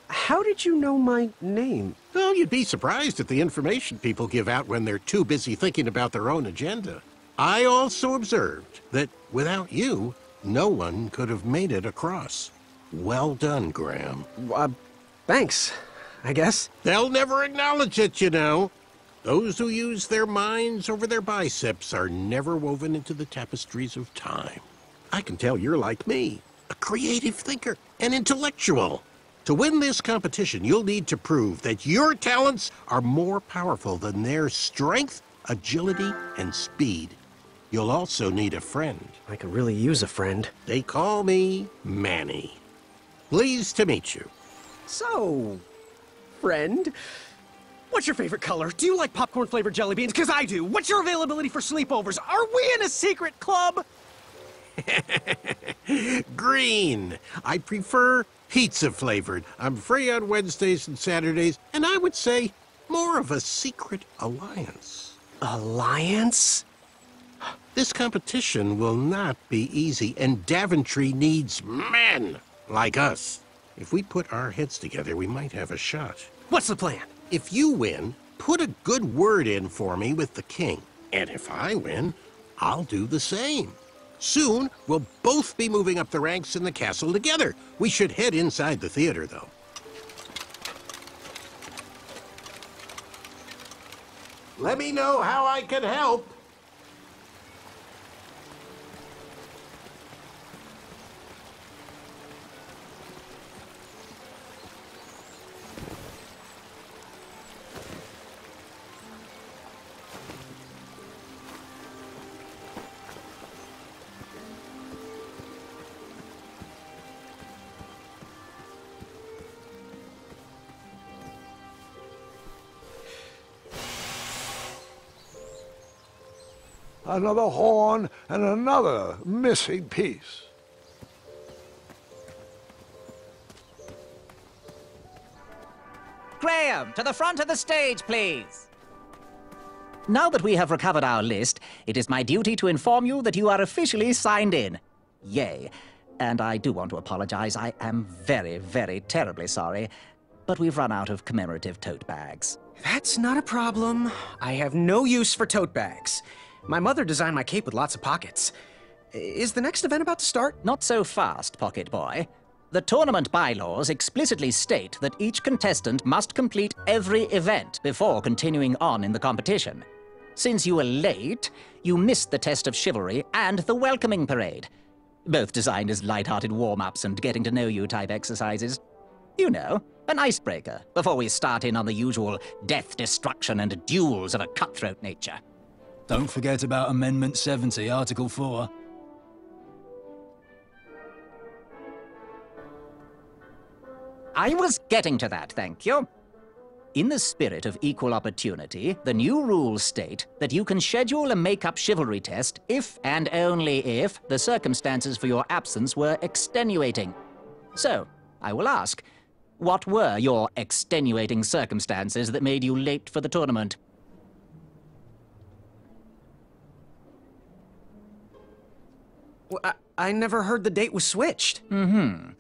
Speaker 5: How did you know my name?
Speaker 12: Oh, you'd be surprised at the information people give out when they're too busy thinking about their own agenda. I also observed that without you, no one could have made it across. Well done, Graham.
Speaker 5: Thanks, I guess.
Speaker 12: They'll never acknowledge it, you know. Those who use their minds over their biceps are never woven into the tapestries of time. I can tell you're like me, a creative thinker, an intellectual. To win this competition, you'll need to prove that your talents are more powerful than their strength, agility, and speed. You'll also need a friend.
Speaker 5: I could really use a friend.
Speaker 12: They call me Manny. Pleased to meet you.
Speaker 5: So, friend, what's your favorite color? Do you like popcorn-flavored jelly beans? Because I do. What's your availability for sleepovers? Are we in a secret club?
Speaker 12: Green. I prefer pizza-flavored. I'm free on Wednesdays and Saturdays, and I would say more of a secret alliance.
Speaker 5: Alliance?
Speaker 12: This competition will not be easy, and Daventry needs men like us. If we put our heads together, we might have a shot.
Speaker 5: What's the plan?
Speaker 12: If you win, put a good word in for me with the king. And if I win, I'll do the same. Soon, we'll both be moving up the ranks in the castle together. We should head inside the theater, though. Let me know how I can help.
Speaker 1: another horn, and another missing piece.
Speaker 9: Graham, to the front of the stage, please. Now that we have recovered our list, it is my duty to inform you that you are officially signed in. Yay. And I do want to apologize. I am very, very terribly sorry, but we've run out of commemorative tote bags.
Speaker 5: That's not a problem. I have no use for tote bags. My mother designed my cape with lots of pockets. Is the next event about to start?
Speaker 9: Not so fast, Pocket Boy. The tournament bylaws explicitly state that each contestant must complete every event before continuing on in the competition. Since you were late, you missed the test of chivalry and the welcoming parade, both designed as light-hearted warm-ups and getting-to-know-you type exercises. You know, an icebreaker before we start in on the usual death, destruction, and duels of a cutthroat nature.
Speaker 7: Don't forget about Amendment 70, Article 4.
Speaker 9: I was getting to that, thank you. In the spirit of equal opportunity, the new rules state that you can schedule a make-up chivalry test if and only if the circumstances for your absence were extenuating. So, I will ask, what were your extenuating circumstances that made you late for the tournament?
Speaker 5: Well, I never heard the date was switched.
Speaker 9: Mm-hmm.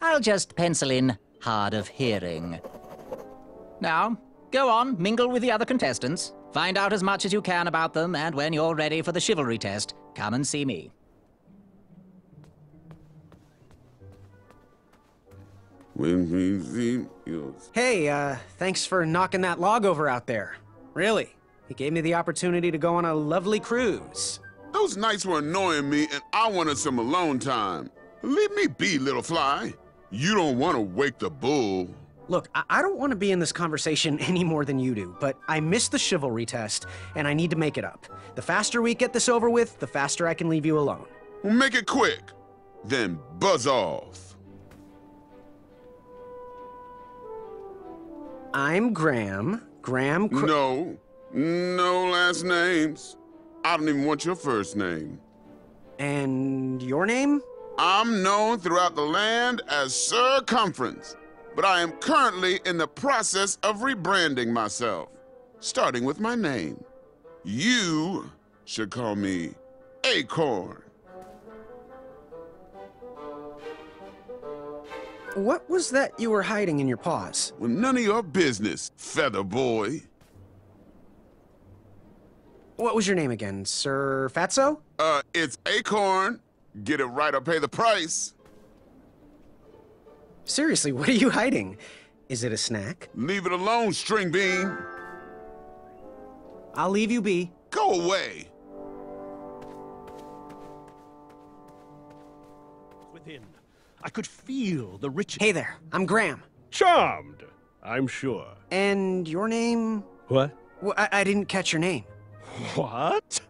Speaker 9: I'll just pencil in hard of hearing. Now, go on, mingle with the other contestants. Find out as much as you can about them, and when you're ready for the chivalry test, come and see me.
Speaker 10: When we see you.
Speaker 5: Hey, thanks for knocking that log over out there. Really, it gave me the opportunity to go on a lovely cruise.
Speaker 10: Those nights were annoying me, and I wanted some alone time. Leave me be, little fly. You don't want to wake the bull.
Speaker 5: Look, I don't want to be in this conversation any more than you do, but I missed the chivalry test, and I need to make it up. The faster we get this over with, the faster I can leave you alone.
Speaker 10: Well, make it quick. Then buzz off.
Speaker 5: I'm Graham.
Speaker 10: No last names. I don't even want your first name.
Speaker 5: And your name?
Speaker 10: I'm known throughout the land as Circumference, but I am currently in the process of rebranding myself, starting with my name. You should call me Acorn.
Speaker 5: What was that you were hiding in your paws?
Speaker 10: Well, none of your business, Feather Boy.
Speaker 5: What was your name again, Sir Fatso?
Speaker 10: It's Acorn. Get it right or pay the price.
Speaker 5: Seriously, what are you hiding? Is it a snack?
Speaker 10: Leave it alone, String Bean.
Speaker 5: I'll leave you be.
Speaker 10: Go away.
Speaker 11: Within, I could feel the rich...
Speaker 5: Hey there, I'm Graham.
Speaker 11: Charmed, I'm sure.
Speaker 5: And your name?
Speaker 11: What?
Speaker 5: Well, I didn't catch your name.
Speaker 11: What?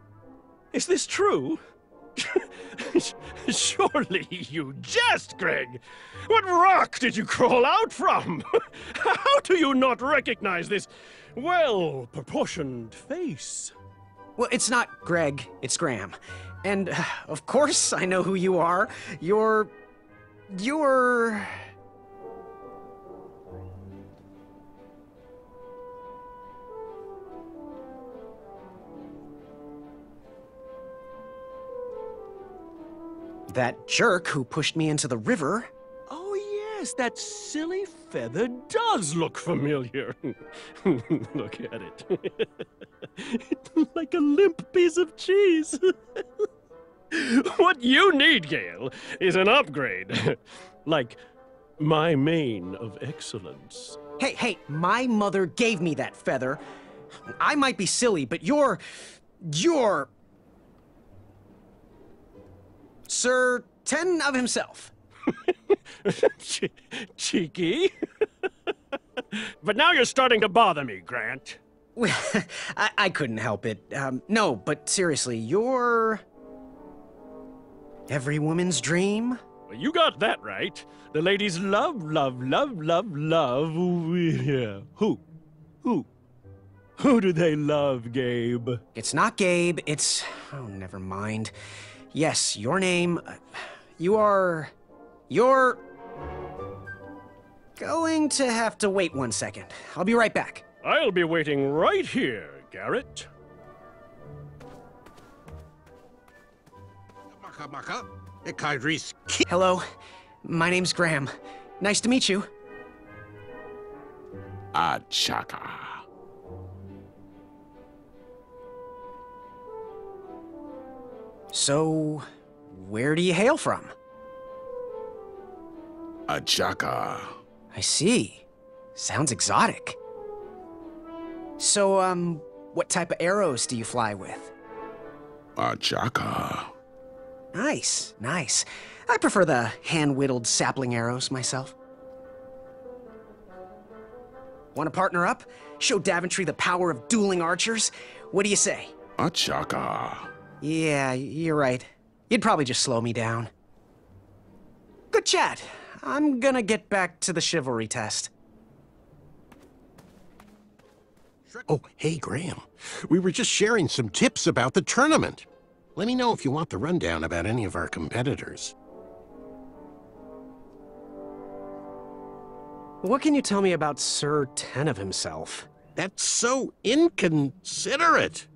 Speaker 11: Is this true? Surely you jest, Greg. What rock did you crawl out from? How do you not recognize this well-proportioned face?
Speaker 5: Well, it's not Greg, it's Graham. And, of course, I know who you are. You're... that jerk who pushed me into the river.
Speaker 11: Oh, yes, that silly feather does look familiar. Look at it. Like a limp piece of cheese. What you need, Gale, is an upgrade. Like my mane of excellence.
Speaker 5: Hey, my mother gave me that feather. I might be silly, but you're... Sir Ten of himself.
Speaker 11: Cheeky. But now you're starting to bother me, Grant.
Speaker 5: Well, I couldn't help it. No, but seriously, you're... every woman's dream?
Speaker 11: Well, you got that right. The ladies love... Yeah. Who? Who do they love, Gabe?
Speaker 5: It's not Gabe, it's... Oh, never mind. Yes, your name... You're going to have to wait 1 second. I'll be right back.
Speaker 11: I'll be waiting right here, Garrett.
Speaker 5: Hello, my name's Graham. Nice to meet you.
Speaker 10: Achaka.
Speaker 5: So, where do you hail from?
Speaker 10: Achaka.
Speaker 5: I see. Sounds exotic. So, what type of arrows do you fly with?
Speaker 10: Achaka.
Speaker 5: Nice, nice. I prefer the hand-whittled sapling arrows myself. Want to partner up? Show Daventry the power of dueling archers? What do you say?
Speaker 10: Achaka.
Speaker 5: Yeah, you're right. You'd probably just slow me down. Good chat. I'm gonna get back to the chivalry test.
Speaker 12: Oh, hey, Graham. We were just sharing some tips about the tournament. Let me know if you want the rundown about any of our competitors.
Speaker 5: What can you tell me about Sir Tenov himself?
Speaker 12: That's so inconsiderate.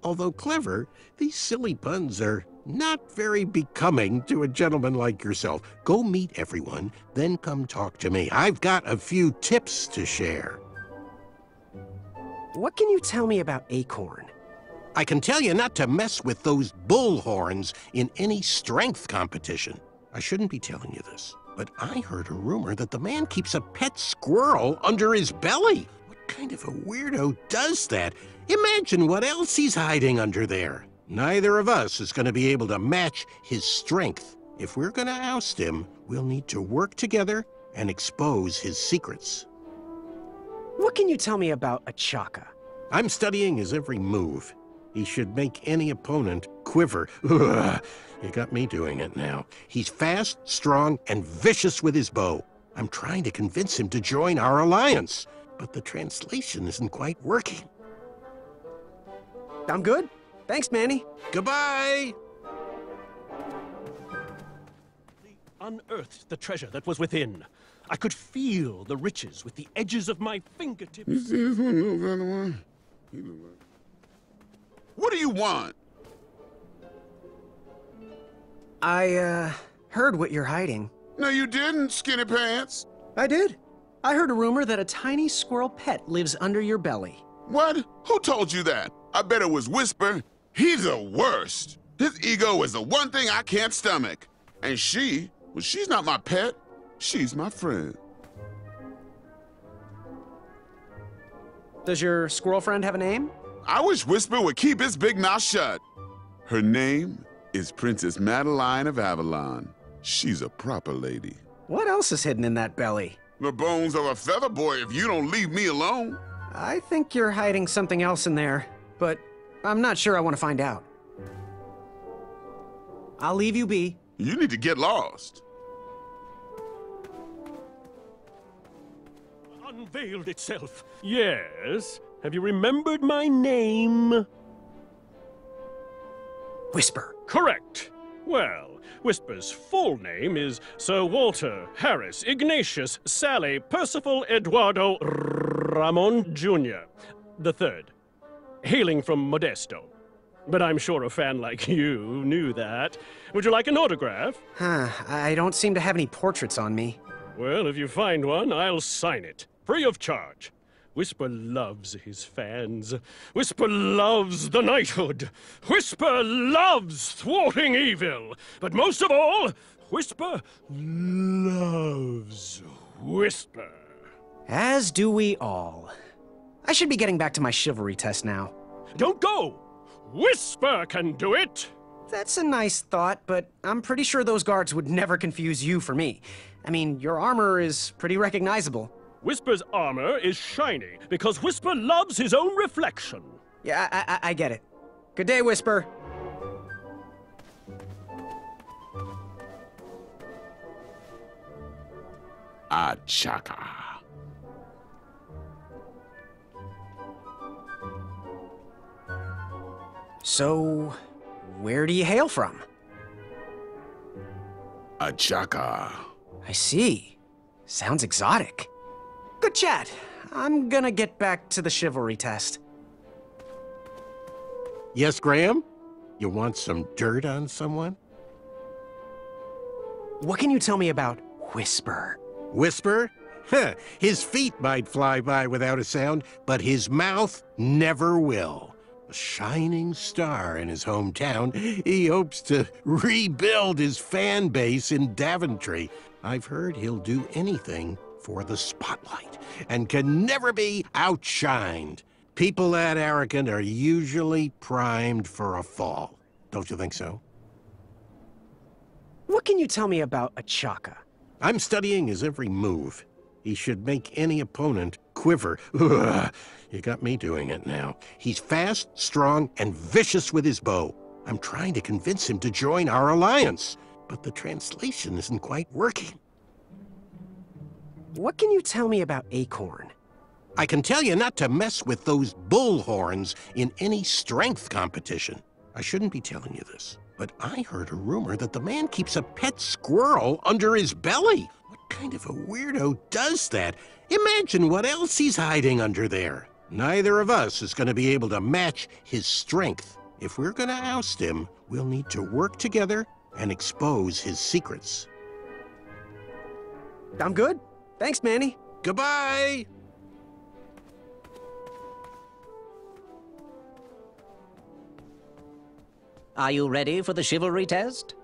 Speaker 12: Although clever, these silly puns are not very becoming to a gentleman like yourself. Go meet everyone, then come talk to me. I've got a few tips to share.
Speaker 5: What can you tell me about Acorn?
Speaker 12: I can tell you not to mess with those bullhorns in any strength competition. I shouldn't be telling you this, but I heard a rumor that the man keeps a pet squirrel under his belly. What kind of a weirdo does that? Imagine what else he's hiding under there. Neither of us is going to be able to match his strength. If we're going to oust him, we'll need to work together and expose his secrets.
Speaker 5: What can you tell me about Achaka?
Speaker 12: I'm studying his every move. He should make any opponent quiver. Ugh, you got me doing it now. He's fast, strong, and vicious with his bow. I'm trying to convince him to join our alliance, but the translation isn't quite working.
Speaker 5: I'm good. Thanks, Manny.
Speaker 12: Goodbye!
Speaker 11: Unearthed the treasure that was within. I could feel the riches with the edges of my fingertips.
Speaker 10: You see this one, little fella one? What do you want?
Speaker 5: I, heard what you're hiding.
Speaker 10: No, you didn't, Skinny Pants.
Speaker 5: I did. I heard a rumor that a tiny squirrel pet lives under your belly.
Speaker 10: What? Who told you that? I bet it was Whisper. He's the worst. His ego is the one thing I can't stomach. And she, well, she's not my pet. She's my friend.
Speaker 5: Does your squirrel friend have a name?
Speaker 10: I wish Whisper would keep his big mouth shut. Her name is Princess Madeline of Avalon. She's a proper lady.
Speaker 5: What else is hidden in that belly?
Speaker 10: The bones of a feather boy if you don't leave me alone.
Speaker 5: I think you're hiding something else in there, but I'm not sure I want to find out. I'll leave you be.
Speaker 10: You need to get lost.
Speaker 11: Unveiled itself. Yes. Have you remembered my name?
Speaker 5: Whisper.
Speaker 11: Correct. Well, Whisper's full name is Sir Walter Harris Ignatius Sally Percival Eduardo Ramon Jr. the Third, hailing from Modesto. But I'm sure a fan like you knew that. Would you like an autograph?
Speaker 5: I don't seem to have any portraits on me.
Speaker 11: Well, if you find one, I'll sign it, free of charge. Whisper loves his fans. Whisper loves the knighthood. Whisper loves thwarting evil. But most of all, Whisper loves Whisper.
Speaker 5: As do we all. I should be getting back to my chivalry test now.
Speaker 11: Don't go! Whisper can do it!
Speaker 5: That's a nice thought, but I'm pretty sure those guards would never confuse you for me. I mean, your armor is pretty recognizable.
Speaker 11: Whisper's armor is shiny because Whisper loves his own reflection.
Speaker 5: Yeah, I get it. Good day, Whisper.
Speaker 10: Achaka.
Speaker 5: So, where do you hail from?
Speaker 10: Achaka.
Speaker 5: I see. Sounds exotic. Good chat. I'm gonna get back to the chivalry test.
Speaker 12: Yes, Graham? You want some dirt on someone?
Speaker 5: What can you tell me about Whisper?
Speaker 12: Whisper? Huh, his feet might fly by without a sound, but his mouth never will. A shining star in his hometown, he hopes to rebuild his fan base in Daventry. I've heard he'll do anything for the spotlight and can never be outshined. People that arrogant are usually primed for a fall. Don't you think so?
Speaker 5: What can you tell me about Achaka?
Speaker 12: I'm studying his every move. He should make any opponent quiver. Ugh, you got me doing it now. He's fast, strong, and vicious with his bow. I'm trying to convince him to join our alliance, but the translation isn't quite working.
Speaker 5: What can you tell me about Acorn?
Speaker 12: I can tell you not to mess with those bullhorns in any strength competition. I shouldn't be telling you this, but I heard a rumor that the man keeps a pet squirrel under his belly. What kind of a weirdo does that? Imagine what else he's hiding under there. Neither of us is going to be able to match his strength. If we're going to oust him, we'll need to work together and expose his secrets.
Speaker 5: I'm good. Thanks, Manny.
Speaker 12: Goodbye!
Speaker 9: Are you ready for the chivalry test?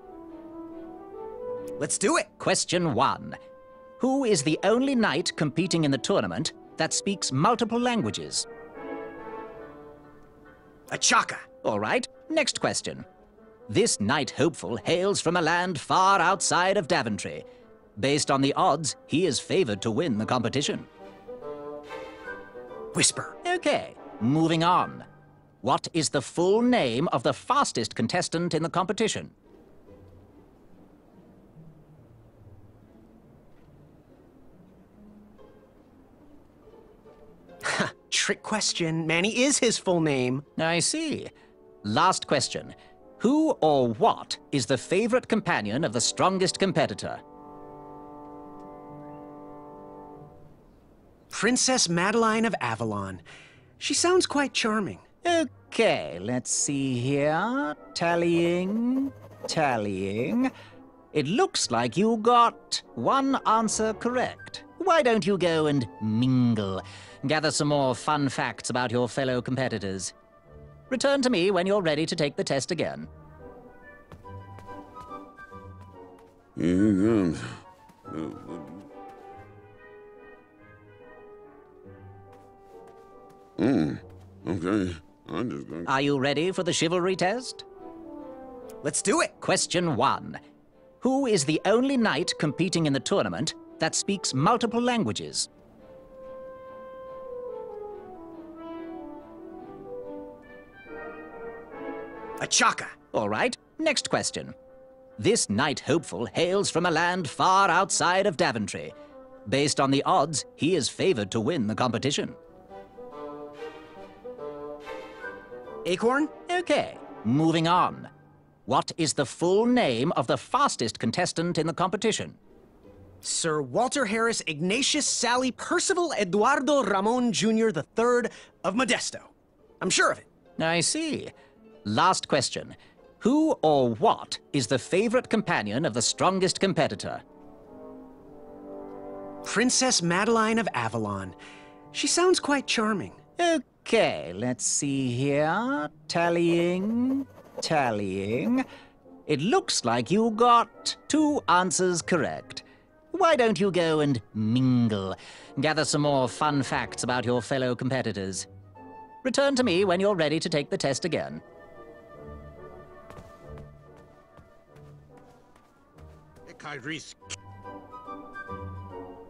Speaker 5: Let's do it!
Speaker 9: Question 1. Who is the only knight competing in the tournament that speaks multiple languages?
Speaker 5: Achaka.
Speaker 9: All right, next question. This knight hopeful hails from a land far outside of Daventry. Based on the odds, he is favored to win the competition.
Speaker 5: Whisper.
Speaker 9: Okay, moving on. What is the full name of the fastest contestant in the competition?
Speaker 5: Trick question. Manny is his full name.
Speaker 9: I see. Last question. Who or what is the favorite companion of the strongest competitor?
Speaker 5: Princess Madeline of Avalon. She sounds quite charming.
Speaker 9: Okay, let's see here. Tallying. It looks like you got one answer correct. Why don't you go and mingle? Gather some more fun facts about your fellow competitors. Return to me when you're ready to take the test again.
Speaker 10: Okay. I'm just going.
Speaker 9: Are you ready for the chivalry test?
Speaker 5: Let's do it!
Speaker 9: Question 1. Who is the only knight competing in the tournament that speaks multiple languages?
Speaker 5: Achaka.
Speaker 9: All right, next question. This knight hopeful hails from a land far outside of Daventry. Based on the odds, he is favored to win the competition.
Speaker 5: Acorn?
Speaker 9: Okay, moving on. What is the full name of the fastest contestant in the competition?
Speaker 5: Sir Walter Harris Ignatius Sally Percival Eduardo Ramon Jr. III of Modesto. I'm sure of it.
Speaker 9: I see. Last question. Who or what is the favorite companion of the strongest competitor?
Speaker 5: Princess Madeline of Avalon. She sounds quite charming.
Speaker 9: Okay, let's see here. Tallying. It looks like you got 2 answers correct. Why don't you go and mingle? Gather some more fun facts about your fellow competitors. Return to me when you're ready to take the test again.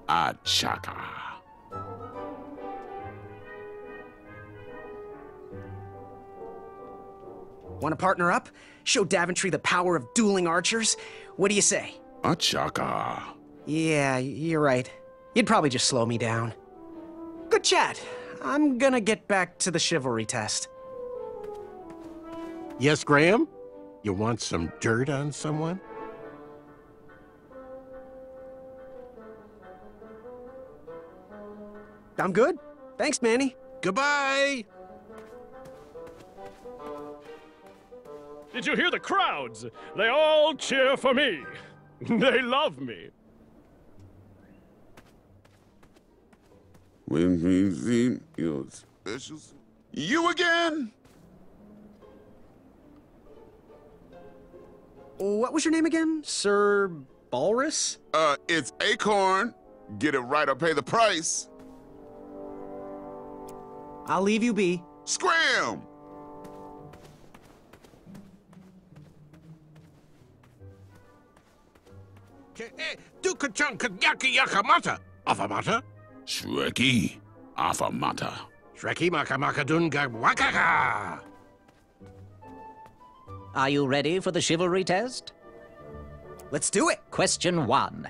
Speaker 10: Achaka.
Speaker 5: Want to partner up? Show Daventry the power of dueling archers? What do you say?
Speaker 10: Achaka.
Speaker 5: Yeah, you're right. You'd probably just slow me down. Good chat. I'm gonna get back to the chivalry test.
Speaker 12: Yes, Graham? You want some dirt on someone?
Speaker 5: I'm good. Thanks, Manny.
Speaker 12: Goodbye!
Speaker 11: Did you hear the crowds? They all cheer for me. They love me.
Speaker 10: When we see your special... You again?
Speaker 5: What was your name again? Sir Balrus?
Speaker 10: It's Acorn. Get it right or pay the price.
Speaker 5: I'll leave you be.
Speaker 10: Scram!
Speaker 12: Dukachunka yaka yakamata. Afamata?
Speaker 10: Shreki Afamata.
Speaker 12: Shreki makamaka dunga wakaka.
Speaker 9: Are you ready for the chivalry test?
Speaker 5: Let's do it.
Speaker 9: Question 1.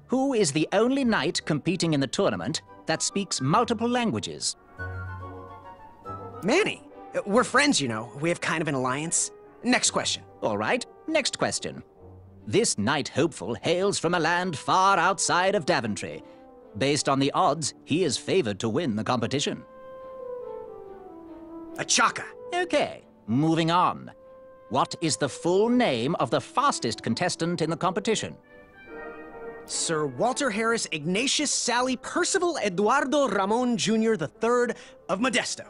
Speaker 9: Who is the only knight competing in the tournament that speaks multiple languages?
Speaker 5: Manny. We're friends, you know. We have kind of an alliance. Next question.
Speaker 9: All right, next question. This knight hopeful hails from a land far outside of Daventry. Based on the odds, he is favored to win the competition.
Speaker 5: Achaka.
Speaker 9: Okay, moving on. What is the full name of the fastest contestant in the competition?
Speaker 5: Sir Walter Harris Ignatius Sally Percival Eduardo Ramon Jr. III of Modesto.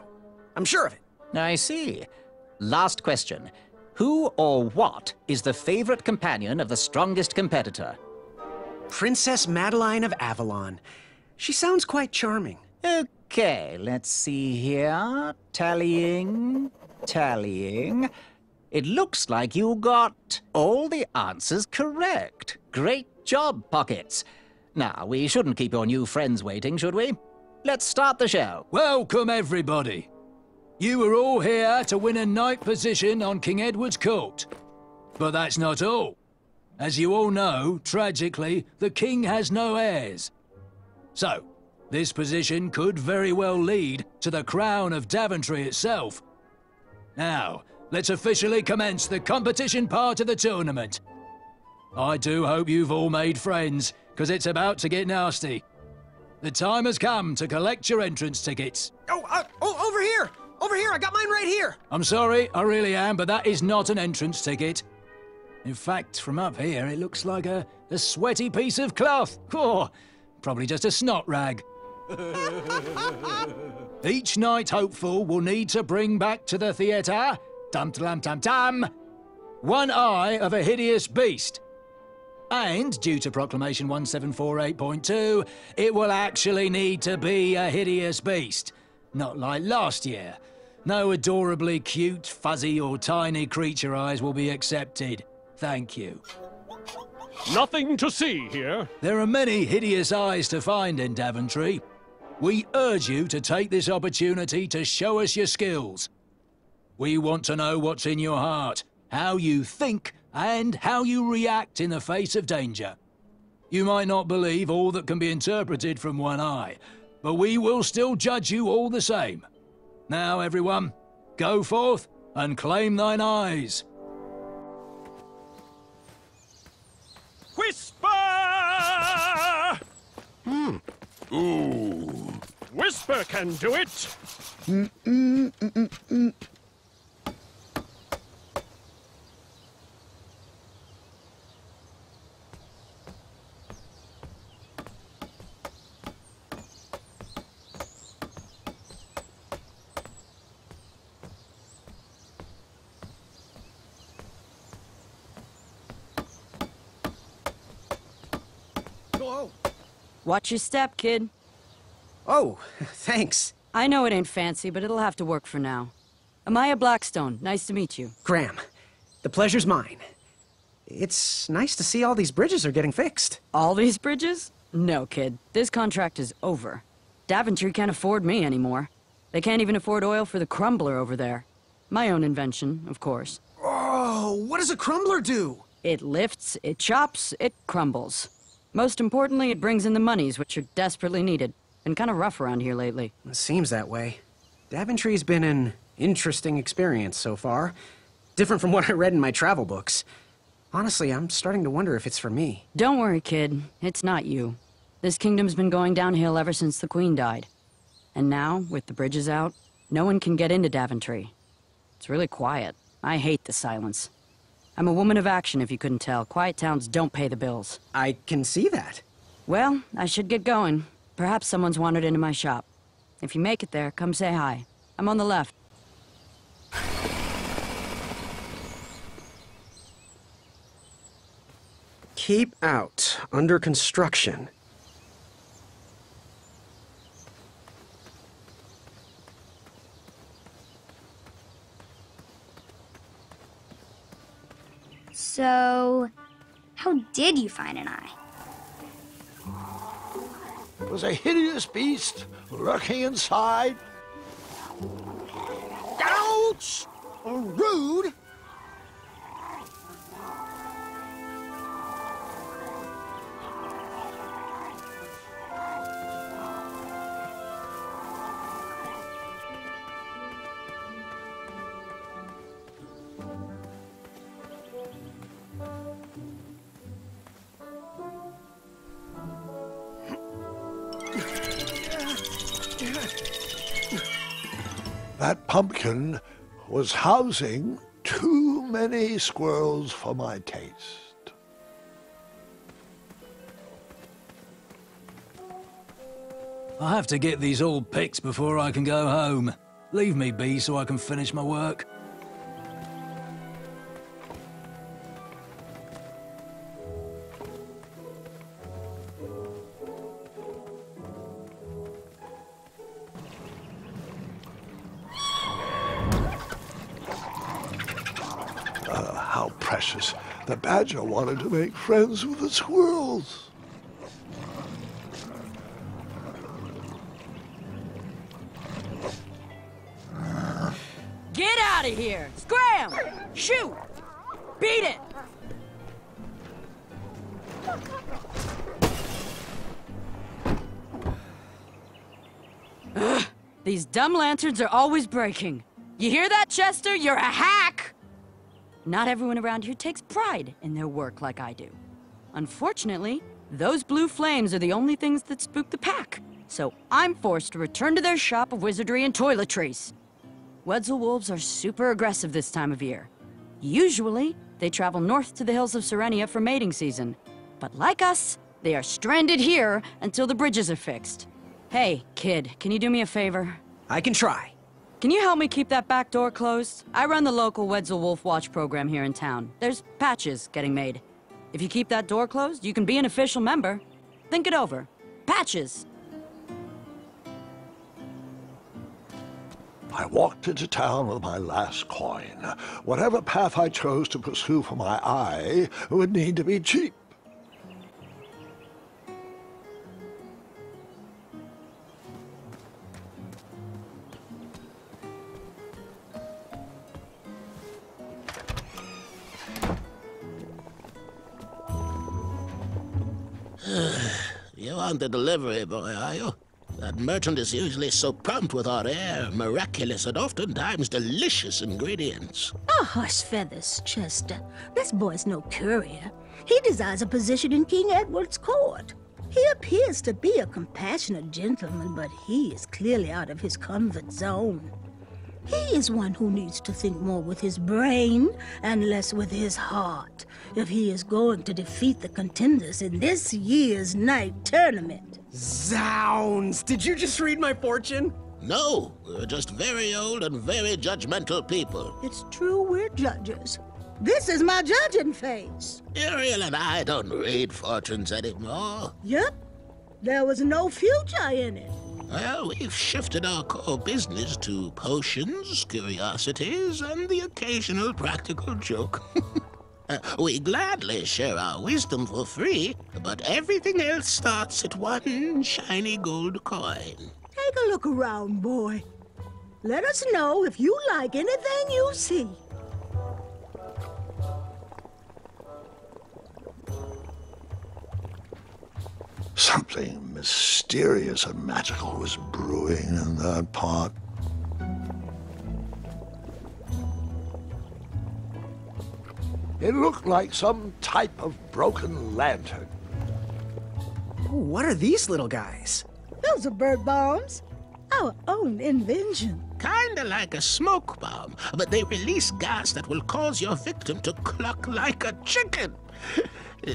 Speaker 5: I'm sure of it.
Speaker 9: I see. Last question. Who or what is the favorite companion of the strongest competitor?
Speaker 5: Princess Madeline of Avalon. She sounds quite charming.
Speaker 9: Okay, let's see here. Tallying. It looks like you got all the answers correct. Great job, Pockets. Now, we shouldn't keep your new friends waiting, should we? Let's start the show.
Speaker 7: Welcome, everybody. You are all here to win a knight position on King Edward's court. But that's not all. As you all know, tragically, the king has no heirs. So, this position could very well lead to the crown of Daventry itself. Now, let's officially commence the competition part of the tournament. I do hope you've all made friends, because it's about to get nasty. The time has come to collect your entrance tickets.
Speaker 5: Oh, over here! Over here, I got mine right here!
Speaker 7: I'm sorry, I really am, but that is not an entrance ticket. In fact, from up here, it looks like a sweaty piece of cloth. Oh, probably just a snot rag. Each knight hopeful will need to bring back to the theatre, dum-dum-dum-dum, one eye of a hideous beast. And, due to Proclamation 1748.2, it will actually need to be a hideous beast. Not like last year. No adorably cute, fuzzy, or tiny creature eyes will be accepted. Thank you.
Speaker 11: Nothing to see here.
Speaker 7: There are many hideous eyes to find in Daventry. We urge you to take this opportunity to show us your skills. We want to know what's in your heart, how you think, and how you react in the face of danger. You might not believe all that can be interpreted from one eye, but we will still judge you all the same. Now, everyone, go forth and claim thine eyes.
Speaker 11: Whisper!
Speaker 10: Ooh.
Speaker 11: Whisper can do it.
Speaker 13: Watch your step, kid.
Speaker 5: Oh, thanks.
Speaker 13: I know it ain't fancy, but it'll have to work for now. Amaya Blackstone, nice to meet you.
Speaker 5: Graham, the pleasure's mine. It's nice to see all these bridges are getting fixed.
Speaker 13: All these bridges? No, kid. This contract is over. Daventry can't afford me anymore. They can't even afford oil for the crumbler over there. My own invention, of course.
Speaker 5: Oh, what does a crumbler do?
Speaker 13: It lifts, it chops, it crumbles. Most importantly, it brings in the monies, which are desperately needed. Been kind of rough around here lately.
Speaker 5: It seems that way. Daventry's been an interesting experience so far. different from what I read in my travel books. Honestly, I'm starting to wonder if it's for me.
Speaker 13: Don't worry, kid. It's not you. This kingdom's been going downhill ever since the Queen died. And now, with the bridges out, no one can get into Daventry. It's really quiet. I hate the silence. I'm a woman of action, if you couldn't tell. Quiet towns don't pay the bills.
Speaker 5: I can see that.
Speaker 13: Well, I should get going. Perhaps someone's wandered into my shop. If you make it there, come say hi. I'm on the left.
Speaker 5: Keep out. Under construction.
Speaker 2: So, how did you find an eye?
Speaker 1: It was a hideous beast lurking inside.
Speaker 5: Ouch! Rude!
Speaker 1: That pumpkin was housing too many squirrels for my taste.
Speaker 7: I have to get these all picked before I can go home. Leave me be so I can finish my work.
Speaker 1: How precious. The badger wanted to make friends with the squirrels.
Speaker 13: Get out of here! Scram! Shoot! Beat it! Ugh, these dumb lanterns are always breaking. You hear that, Chester? You're a hack! Not everyone around here takes pride in their work like I do. Unfortunately, those blue flames are the only things that spook the pack. So I'm forced to return to their shop of wizardry and toiletries. Wetzel wolves are super aggressive this time of year. Usually, they travel north to the hills of Serenia for mating season. But like us, they are stranded here until the bridges are fixed. Hey, kid, can you do me a favor?
Speaker 5: I can try.
Speaker 13: Can you help me keep that back door closed? I run the local Wetzel Wolf Watch program here in town. There's patches getting made. If you keep that door closed, you can be an official member. Think it over. Patches!
Speaker 1: I walked into town with my last coin. Whatever path I chose to pursue for my eye would need to be cheap.
Speaker 12: You aren't the delivery boy, are you? That merchant is usually so prompt with our rare, miraculous, and oftentimes delicious ingredients.
Speaker 14: Oh, hush feathers, Chester. This boy's no courier. He desires a position in King Edward's court. He appears to be a compassionate gentleman, but he is clearly out of his comfort zone. He is one who needs to think more with his brain and less with his heart if he is going to defeat the contenders in this year's night tournament.
Speaker 5: Zounds! Did you just read my fortune?
Speaker 12: No, we're just very old and very judgmental people.
Speaker 14: It's true we're judges. This is my judging face.
Speaker 12: Uriel and I don't read fortunes anymore.
Speaker 14: Yep. There was no future in it.
Speaker 12: Well, we've shifted our core business to potions, curiosities, and the occasional practical joke. We gladly share our wisdom for free, but everything else starts at one shiny gold coin.
Speaker 14: Take a look around, boy. Let us know if you like anything you see.
Speaker 1: Something mysterious and magical was brewing in that pot. It looked like some type of broken lantern.
Speaker 5: Ooh, what are these little guys?
Speaker 14: Those are bird bombs. Our own invention.
Speaker 12: Kinda like a smoke bomb, but they release gas that will cause your victim to cluck like a chicken.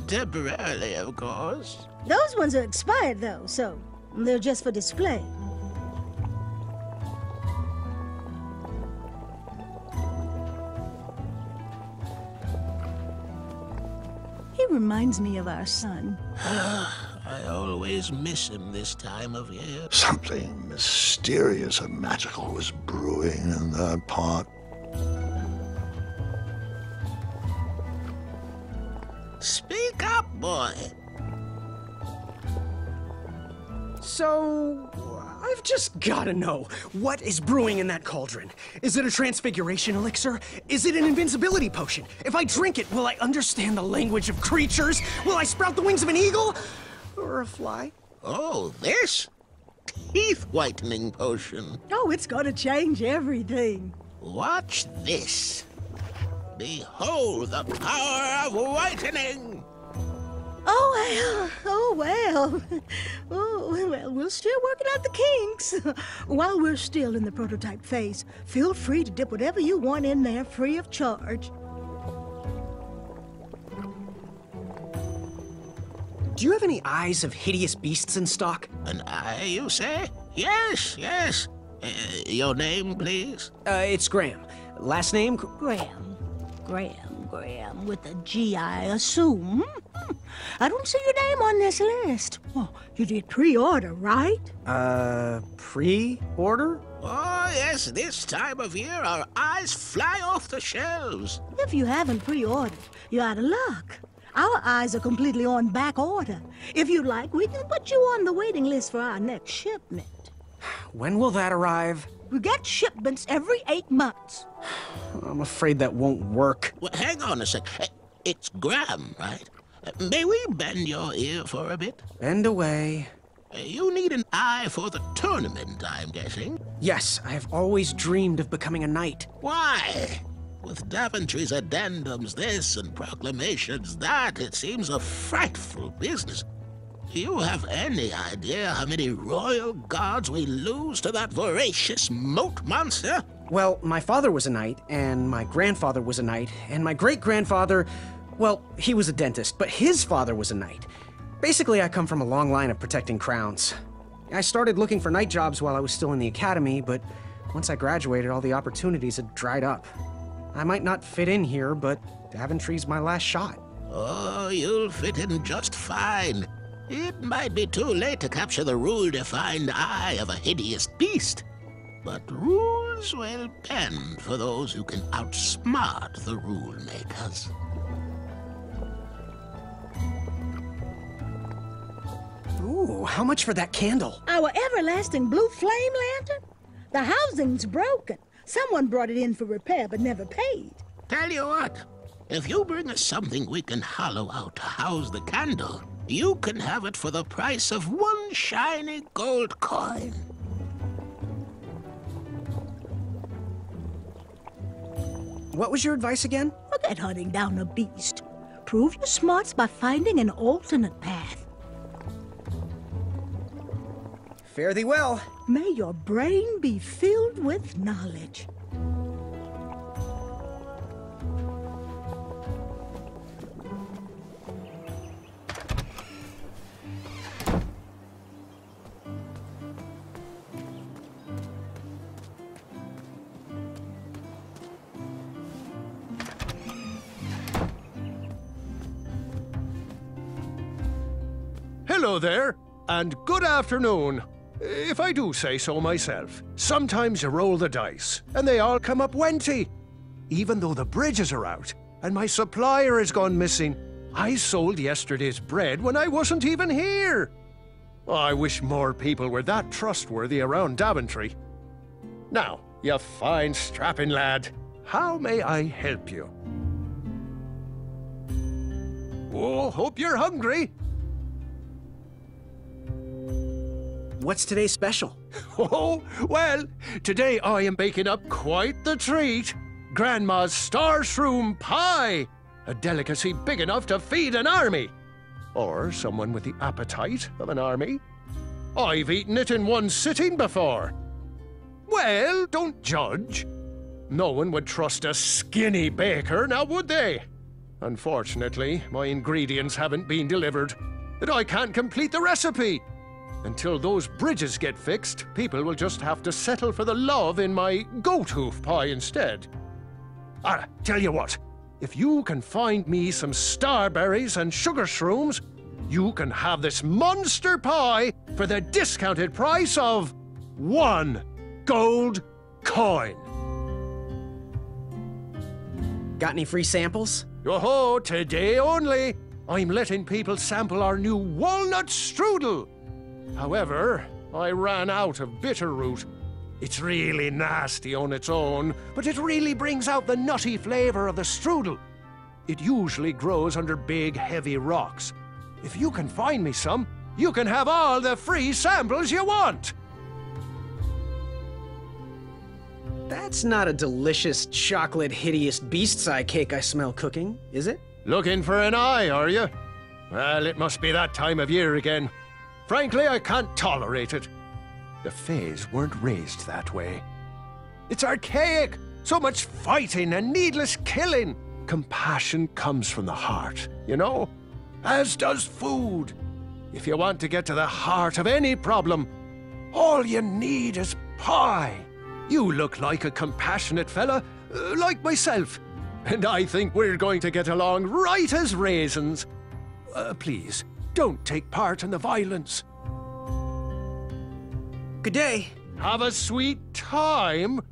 Speaker 12: Temporarily, of course.
Speaker 14: Those ones are expired, though, so they're just for display. He reminds me of our son.
Speaker 12: I always miss him this time of year.
Speaker 1: Something mysterious and magical was brewing in that pot.
Speaker 12: Speak up, boy.
Speaker 5: So, I've just gotta know, what is brewing in that cauldron? Is it a transfiguration elixir? Is it an invincibility potion? If I drink it, will I understand the language of creatures? Will I sprout the wings of an eagle? Or a fly?
Speaker 12: Oh, this? Teeth whitening potion.
Speaker 14: Oh, it's gonna change everything.
Speaker 12: Watch this. Behold the power of whitening!
Speaker 14: Oh well. Oh, well, we're still working out the kinks. While we're still in the prototype phase, feel free to dip whatever you want in there free of charge.
Speaker 5: Do you have any eyes of hideous beasts in stock?
Speaker 12: An eye, you say? Yes, yes. Your name, please?
Speaker 5: It's Graham. Last name?
Speaker 14: Graham, with a G, I assume. I don't see your name on this list. Oh, you did pre-order, right?
Speaker 5: Pre-order?
Speaker 12: Oh, yes, this time of year our eyes fly off the shelves.
Speaker 14: If you haven't pre-ordered, you're out of luck. Our eyes are completely on back order. If you'd like, we can put you on the waiting list for our next shipment.
Speaker 5: When will that arrive?
Speaker 14: We get shipments every 8 months.
Speaker 5: I'm afraid that won't work.
Speaker 12: Well, hang on a sec. It's Graham, right? May we bend your ear for a bit?
Speaker 5: Bend away.
Speaker 12: You need an eye for the tournament, I'm guessing.
Speaker 5: Yes, I have always dreamed of becoming a knight.
Speaker 12: Why? With Daventry's addendums this and proclamations that, it seems a frightful business. Do you have any idea how many royal guards we lose to that voracious moat monster?
Speaker 5: Well, my father was a knight, and my grandfather was a knight, and my great-grandfather, well, he was a dentist, but his father was a knight. Basically, I come from a long line of protecting crowns. I started looking for knight jobs while I was still in the academy, but once I graduated, all the opportunities had dried up. I might not fit in here, but Daventry's my last shot.
Speaker 12: Oh, you'll fit in just fine. It might be too late to capture the rule-defined eye of a hideous beast, but rules will bend for those who can outsmart the rule-makers.
Speaker 5: Ooh, how much for that candle?
Speaker 14: Our everlasting blue flame lantern? The housing's broken. Someone brought it in for repair but never paid.
Speaker 12: Tell you what, if you bring us something we can hollow out to house the candle, you can have it for the price of 1 shiny gold coin.
Speaker 5: What was your advice again?
Speaker 14: Forget hunting down a beast. Prove your smarts by finding an alternate path.
Speaker 5: Fare thee well.
Speaker 14: May your brain be filled with knowledge.
Speaker 11: Hello there, and good afternoon. If I do say so myself, sometimes you roll the dice, and they all come up wenty. Even though the bridges are out, and my supplier has gone missing, I sold yesterday's bread when I wasn't even here. I wish more people were that trustworthy around Daventry. Now, you fine strapping lad, how may I help you? Oh, hope you're hungry.
Speaker 5: What's today's special?
Speaker 11: Oh, well, today I am baking up quite the treat. Grandma's star shroom pie.
Speaker 12: a delicacy big enough to feed an army. Or someone with the appetite of an army. I've eaten it in one sitting before. Well, don't judge. No one would trust a skinny baker, now would they? Unfortunately, my ingredients haven't been delivered, and I can't complete the recipe. Until those bridges get fixed, people will just have to settle for the love in my goat hoof pie instead. Tell you what, if you can find me some starberries and sugar shrooms, you can have this monster pie for the discounted price of 1 gold coin.
Speaker 5: Got any free samples?
Speaker 12: Oh, today only. I'm letting people sample our new walnut strudel. However, I ran out of bitterroot. It's really nasty on its own, but it really brings out the nutty flavor of the strudel. It usually grows under big, heavy rocks. If you can find me some, you can have all the free samples you want.
Speaker 5: That's not a delicious, chocolate, hideous beast-eye cake I smell cooking, is it?
Speaker 12: Looking for an eye, are you? Well, it must be that time of year again. Frankly, I can't tolerate it. The Fays weren't raised that way. It's archaic! So much fighting and needless killing! Compassion comes from the heart, you know? As does food. If you want to get to the heart of any problem, all you need is pie. You look like a compassionate fella, like myself. And I think we're going to get along right as raisins. Please, don't take part in the violence.
Speaker 5: Good day.
Speaker 12: Have a sweet time.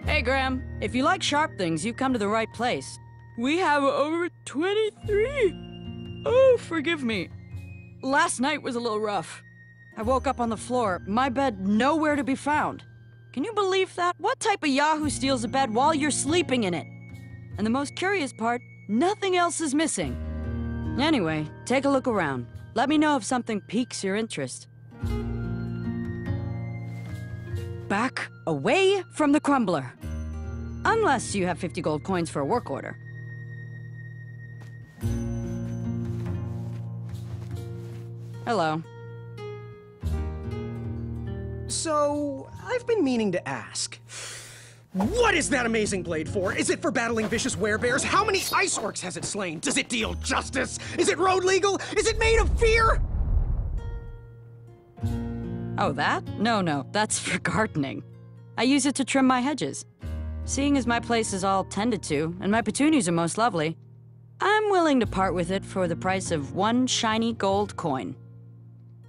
Speaker 13: Hey, Graham. If you like sharp things, you've come to the right place. We have over 23. Oh, forgive me. Last night was a little rough. I woke up on the floor, my bed nowhere to be found. Can you believe that? What type of yahoo steals a bed while you're sleeping in it? And the most curious part, nothing else is missing. Anyway, take a look around. Let me know if something piques your interest. Back away from the crumbler. Unless you have 50 gold coins for a work order. Hello.
Speaker 5: So, I've been meaning to ask. What is that amazing blade for? Is it for battling vicious werebears? How many ice orcs has it slain? Does it deal justice? Is it road legal? Is it made of fear?
Speaker 13: Oh, that? No, that's for gardening. I use it to trim my hedges. Seeing as my place is all tended to, and my petunias are most lovely, I'm willing to part with it for the price of 1 shiny gold coin.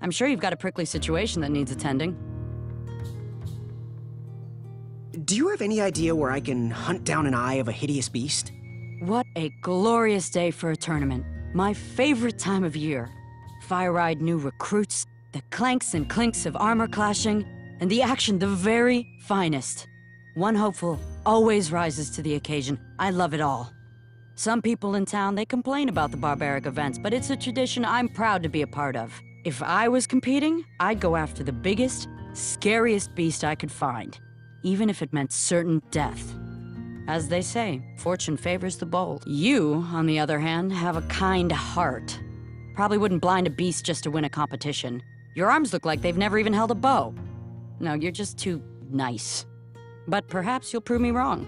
Speaker 13: I'm sure you've got a prickly situation that needs attending.
Speaker 5: Do you have any idea where I can hunt down an eye of a hideous beast?
Speaker 13: What a glorious day for a tournament. My favorite time of year. Fire-eyed new recruits, the clanks and clinks of armor clashing, and the action the very finest. One hopeful always rises to the occasion. I love it all. Some people in town, they complain about the barbaric events, but it's a tradition I'm proud to be a part of. If I was competing, I'd go after the biggest, scariest beast I could find, even if it meant certain death. As they say, fortune favors the bold. You, on the other hand, have a kind heart. Probably wouldn't blind a beast just to win a competition. Your arms look like they've never even held a bow. No, you're just too nice. But perhaps you'll prove me wrong.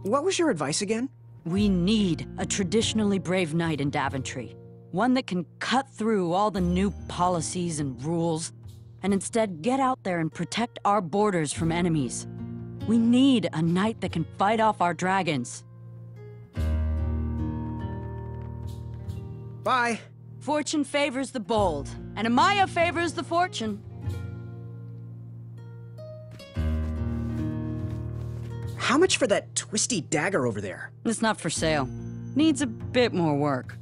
Speaker 5: What was your advice again?
Speaker 13: We need a traditionally brave knight in Daventry. One that can cut through all the new policies and rules, and instead get out there and protect our borders from enemies. We need a knight that can fight off our dragons.
Speaker 5: Bye.
Speaker 13: Fortune favors the bold, and Amaya favors the fortune.
Speaker 5: How much for that twisty dagger over there?
Speaker 13: It's not for sale. Needs a bit more work.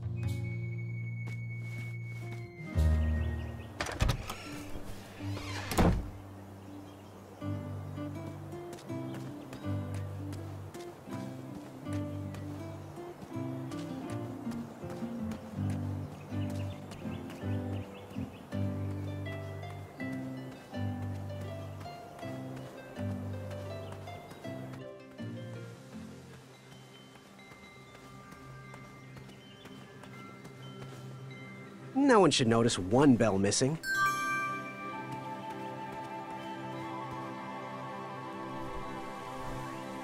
Speaker 5: No one should notice one bell missing.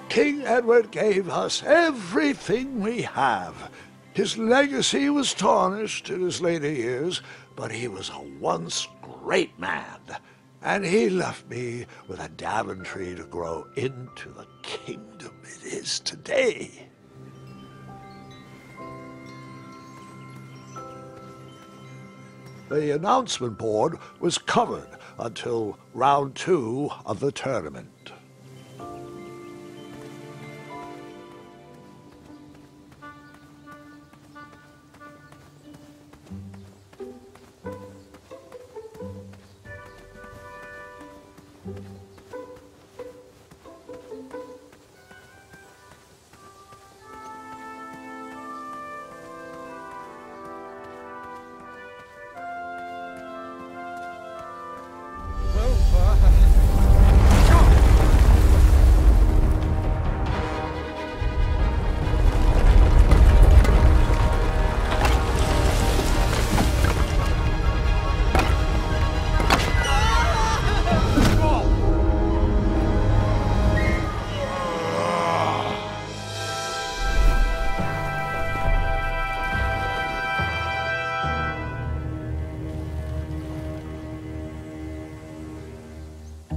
Speaker 1: King Edward gave us everything we have. His legacy was tarnished in his later years, but he was a once great man, and he left me with a Daventry to grow into the kingdom it is today. The announcement board was covered until round 2 of the tournament.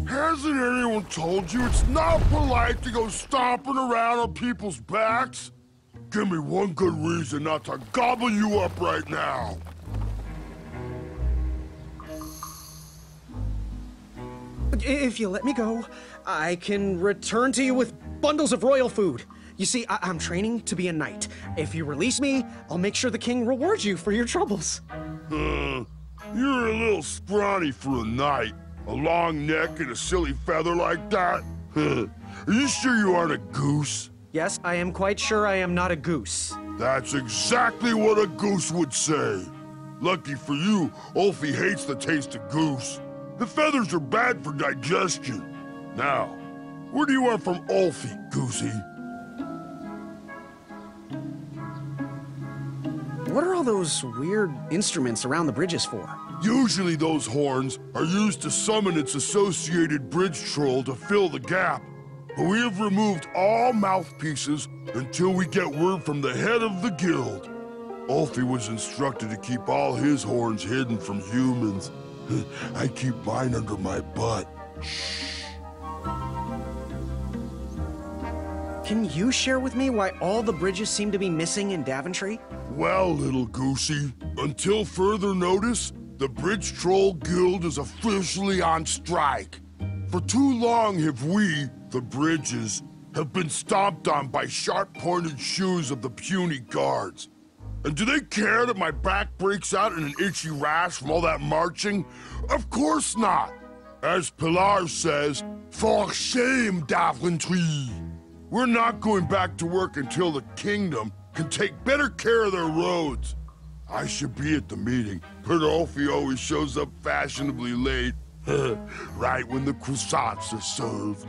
Speaker 15: Hasn't anyone told you it's not polite to go stomping around on people's backs? Give me one good reason not to gobble you up right now.
Speaker 5: If you let me go, I can return to you with bundles of royal food. You see, I'm training to be a knight. If you release me, I'll make sure the king rewards you for your troubles.
Speaker 15: You're a little scrawny for a knight. A long neck and a silly feather like that? Are you sure you aren't a goose?
Speaker 5: Yes, I am quite sure I am not a goose.
Speaker 15: That's exactly what a goose would say. Lucky for you, Ulfie hates the taste of goose. The feathers are bad for digestion. Now, where do you want from Ulfie, Goosey?
Speaker 5: What are all those weird instruments around the bridges for?
Speaker 15: Usually those horns are used to summon its associated bridge troll to fill the gap. But we have removed all mouthpieces until we get word from the head of the guild. Ulfie was instructed to keep all his horns hidden from humans. I keep mine under my butt. Shh.
Speaker 5: Can you share with me why all the bridges seem to be missing in Daventry?
Speaker 15: Well, little Goosey, until further notice, the Bridge Troll Guild is officially on strike. For too long have we, the Bridges, have been stomped on by sharp-pointed shoes of the puny guards. And do they care that my back breaks out in an itchy rash from all that marching? Of course not! As Pilar says, for shame, Daventry! We're not going back to work until the kingdom can take better care of their roads. I should be at the meeting, but Ulfie always shows up fashionably late. Right when the croissants are served.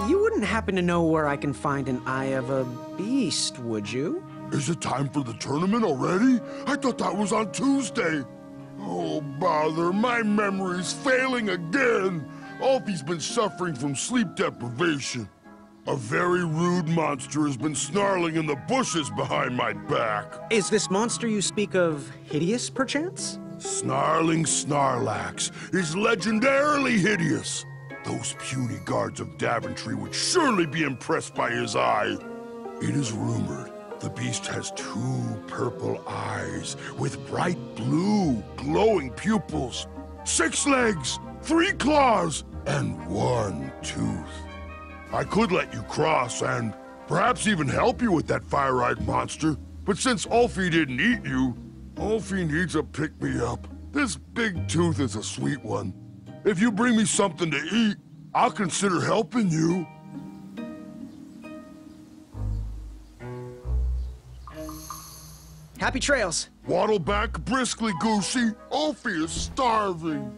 Speaker 5: You wouldn't happen to know where I can find an Eye of a Beast, would you?
Speaker 15: Is it time for the tournament already? I thought that was on Tuesday. Oh, bother, my memory's failing again. Ulfie's been suffering from sleep deprivation. A very rude monster has been snarling in the bushes behind my back.
Speaker 5: Is this monster you speak of hideous, perchance?
Speaker 15: Snarling Snarlax is legendarily hideous. Those puny guards of Daventry would surely be impressed by his eye. It is rumored the beast has 2 purple eyes with bright blue, glowing pupils, 6 legs, 3 claws, and 1 tooth. I could let you cross and perhaps even help you with that fire-eyed monster, but since Ulfie didn't eat you, Ulfie needs a pick-me-up. This big tooth is a sweet one. If you bring me something to eat, I'll consider helping you.
Speaker 5: Happy trails.
Speaker 15: Waddle back briskly, Goosey. Ulfie is starving.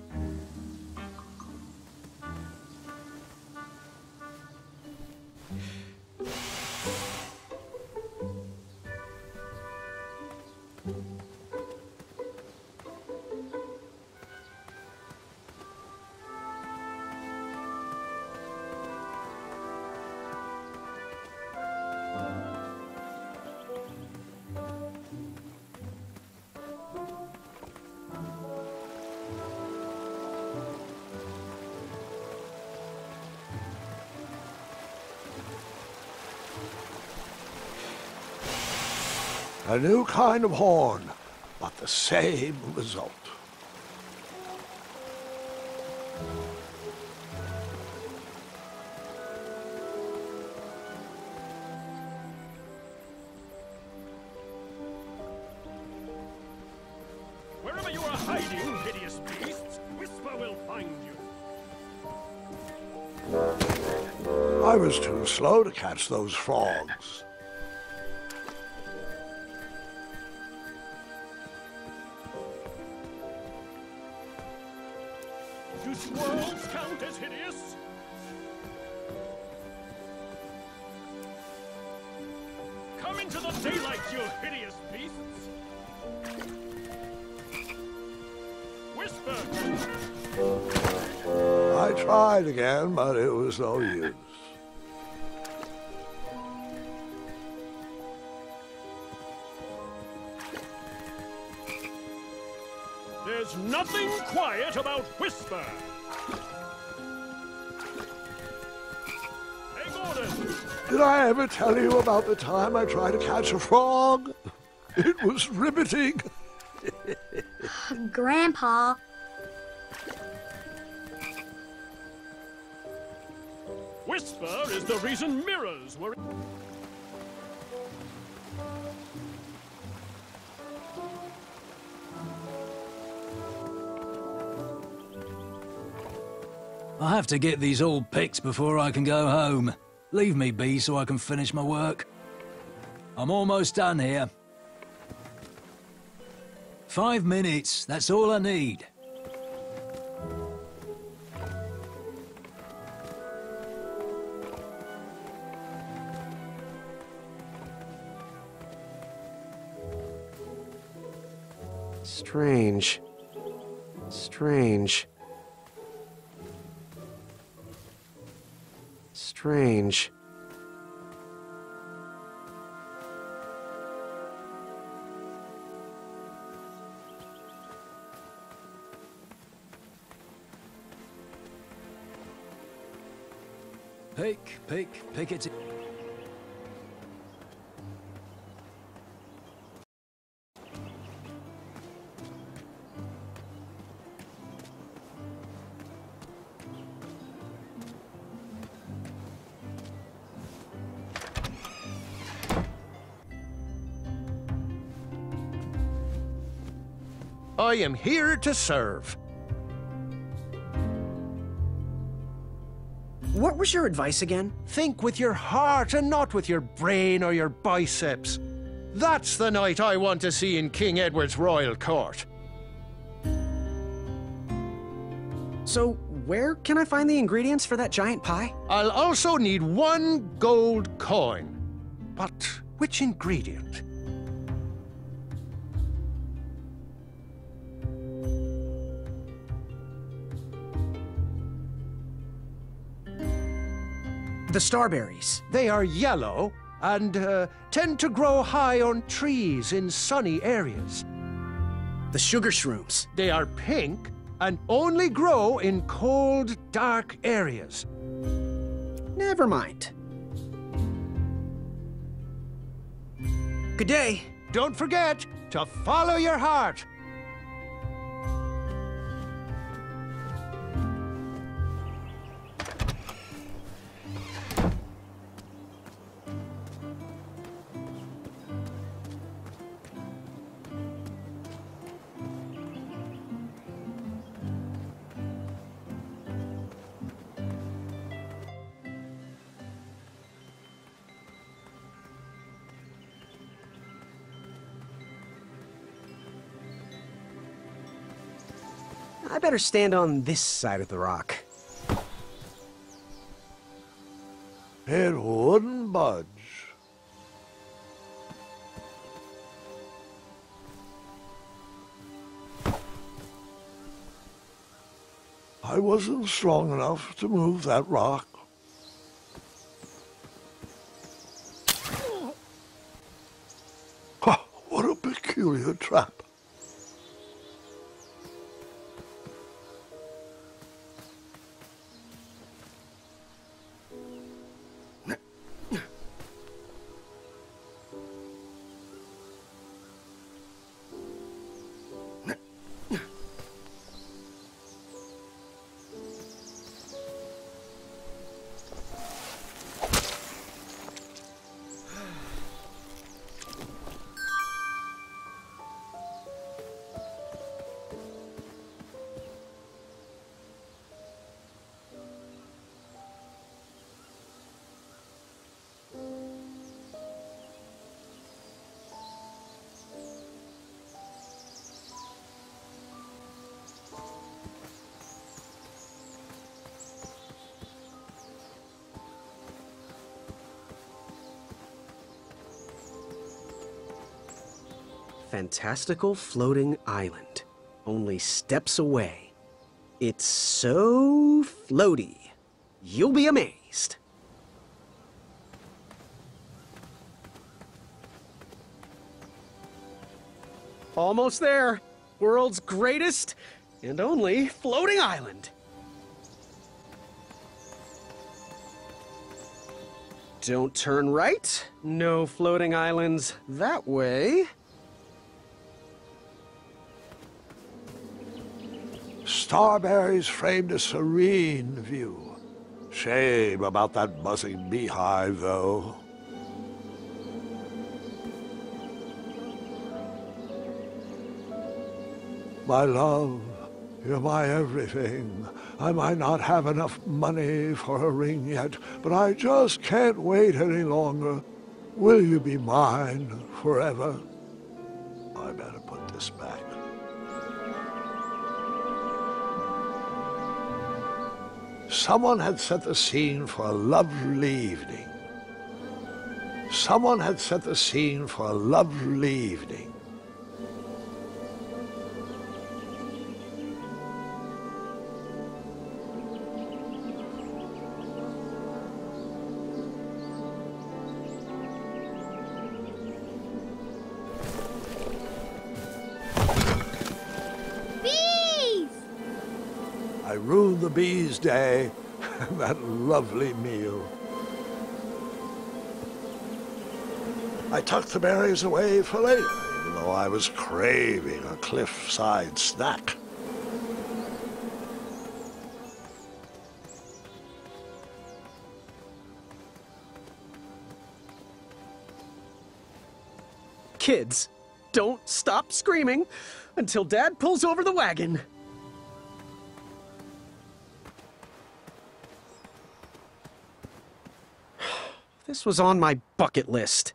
Speaker 1: A new kind of horn, but the same result.
Speaker 11: Wherever you are hiding, hideous beasts, Whisper will find you.
Speaker 1: I was too slow to catch those frogs.
Speaker 11: Do squirrels count as hideous? Come into the daylight, you hideous beasts! Whisper!
Speaker 1: I tried again, but it was no use.
Speaker 11: There's nothing quiet about Whisper! Take orders!
Speaker 1: Did I ever tell you about the time I tried to catch a frog? It was riveting.
Speaker 2: Grandpa.
Speaker 11: Whisper is the reason mirrors were...
Speaker 7: I have to get these all picked before I can go home. Leave me be so I can finish my work. I'm almost done here. 5 minutes, that's all I need.
Speaker 5: Strange. Strange. Strange.
Speaker 7: Pick it.
Speaker 12: I am here to serve.
Speaker 5: What was your advice again?
Speaker 12: Think with your heart and not with your brain or your biceps. That's the knight I want to see in King Edward's royal court.
Speaker 5: So, where can I find the ingredients for that giant pie?
Speaker 12: I'll also need 1 gold coin. But which ingredient?
Speaker 5: The starberries.
Speaker 12: They are yellow and tend to grow high on trees in sunny areas.
Speaker 5: The sugar shrooms.
Speaker 12: They are pink and only grow in cold, dark areas.
Speaker 5: Never mind. Good day.
Speaker 12: Don't forget to follow your heart.
Speaker 5: I better stand on this side of the rock.
Speaker 1: It wouldn't budge. I wasn't strong enough to move that rock. Ha, what a peculiar trap.
Speaker 5: fantastical floating island, only steps away. It's so floaty, you'll be amazed. Almost there. World's greatest and only floating island. Don't turn right. No floating islands that way.
Speaker 1: Starberries framed a serene view. Shame about that buzzing beehive, though. My love, you're my everything. I might not have enough money for a ring yet, but I just can't wait any longer. Will you be mine forever? I better put this back. Someone had set the scene for a lovely evening. Someone had set the scene for a lovely evening. I ruined the bees' day and that lovely meal. I tucked the berries away for later, even though I was craving a cliffside snack.
Speaker 5: Kids, don't stop screaming until Dad pulls over the wagon. This was on my bucket list.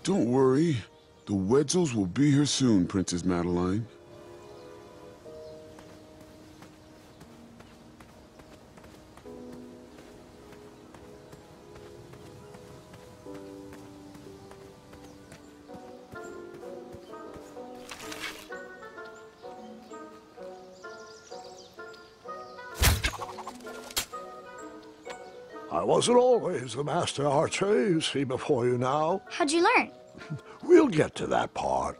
Speaker 10: Don't worry. The Wedsels will be here soon, Princess Madeline.
Speaker 1: I wasn't always the master archer you see before you now.
Speaker 2: How'd you learn?
Speaker 1: We'll get to that part.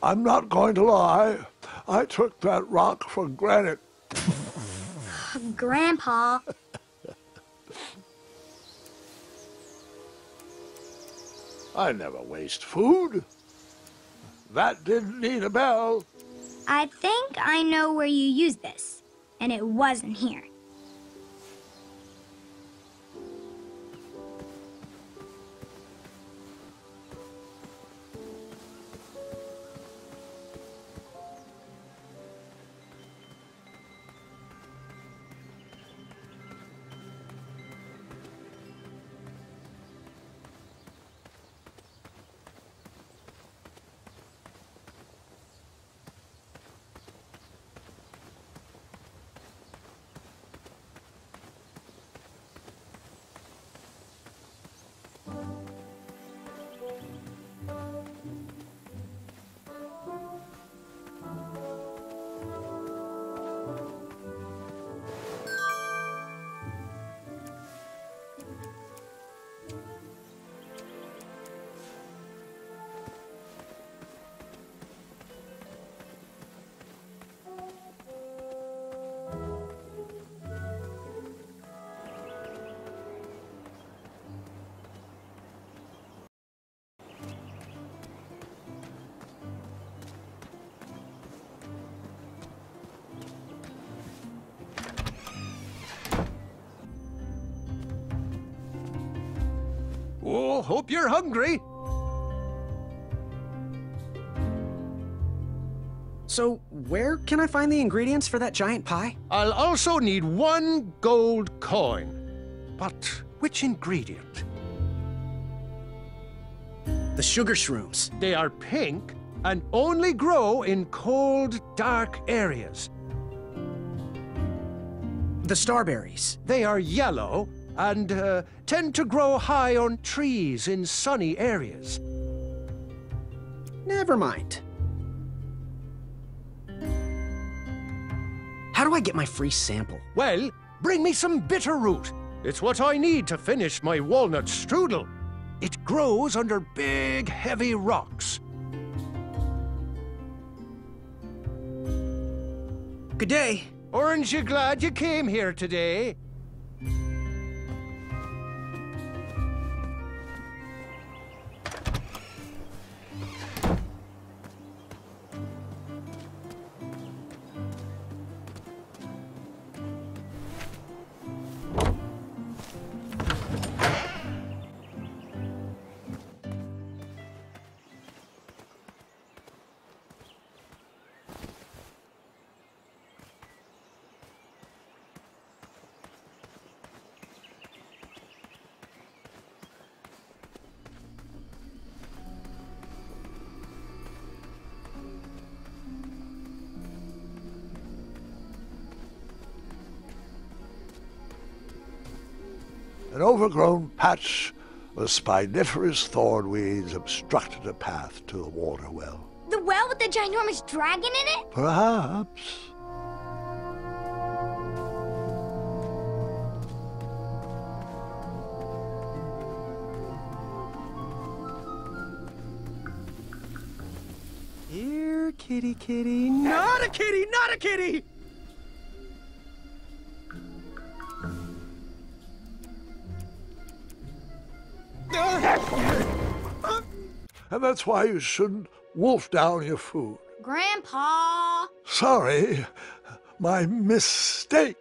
Speaker 1: I'm not going to lie. I took that rock for granted.
Speaker 2: Grandpa.
Speaker 1: I never waste food. That didn't need a bell.
Speaker 2: I think I know where you used this, and it wasn't here.
Speaker 12: hope you're hungry.
Speaker 5: So, where can I find the ingredients for that giant pie?
Speaker 12: I'll also need 1 gold coin. But which ingredient?
Speaker 5: The sugar shrooms.
Speaker 12: They are pink and only grow in cold, dark areas.
Speaker 5: The starberries.
Speaker 12: They are yellow and tend to grow high on trees in sunny areas.
Speaker 5: Never mind. How do I get my free sample?
Speaker 12: Well, bring me some bitter root. It's what I need to finish my walnut strudel. It grows under big, heavy rocks.
Speaker 5: Good day.
Speaker 12: Aren't you glad you came here today?
Speaker 1: An overgrown patch of spiniferous thornweeds obstructed a path to the water well.
Speaker 2: The well with the ginormous dragon in it?
Speaker 1: Perhaps.
Speaker 12: Here, kitty, kitty. Not a kitty, not a kitty!
Speaker 1: And that's why you shouldn't wolf down your food.
Speaker 2: Grandpa!
Speaker 1: Sorry, my mistake.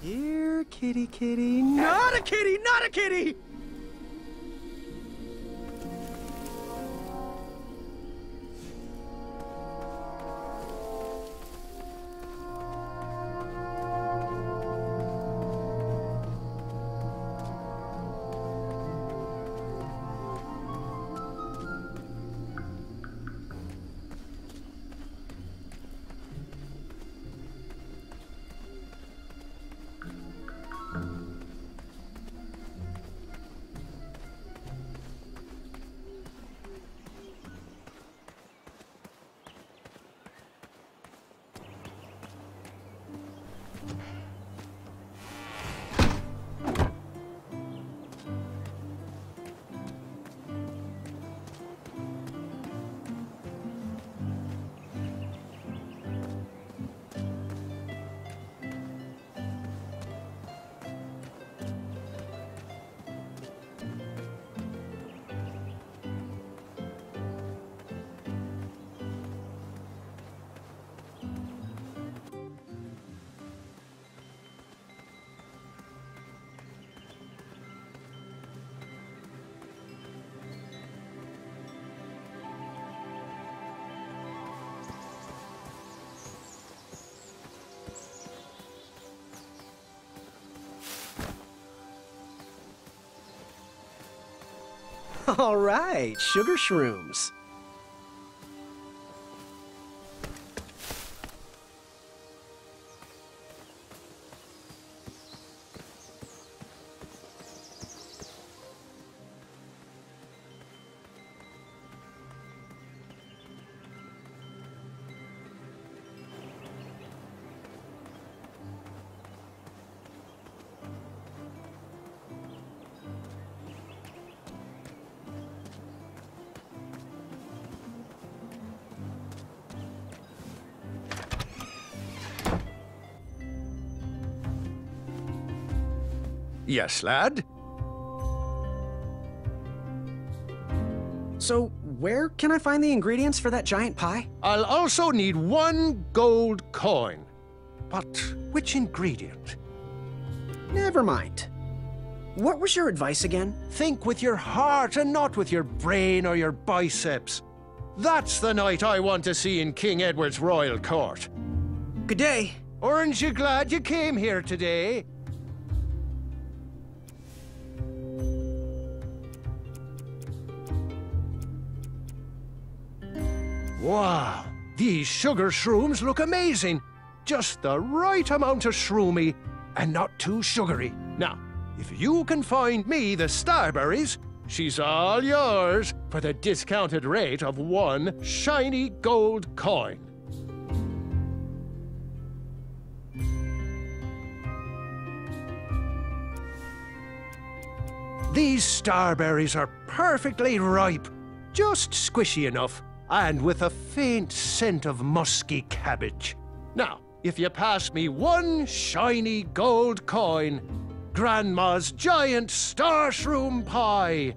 Speaker 12: Here, kitty, kitty. Not a kitty, not a kitty!
Speaker 5: All right, sugar shrooms.
Speaker 12: Yes, lad?
Speaker 5: So, where can I find the ingredients for that giant pie?
Speaker 12: I'll also need 1 gold coin. But which ingredient?
Speaker 5: Never mind. What was your advice again?
Speaker 12: Think with your heart and not with your brain or your biceps. That's the knight I want to see in King Edward's royal court.
Speaker 5: Good day.
Speaker 12: Aren't you glad you came here today? Wow, these sugar shrooms look amazing. Just the right amount of shroomy and not too sugary. Now, if you can find me the starberries, she's all yours for the discounted rate of 1 shiny gold coin. These starberries are perfectly ripe, just squishy enough, and with a faint scent of musky cabbage. Now, if you pass me 1 shiny gold coin, Grandma's giant star shroom pie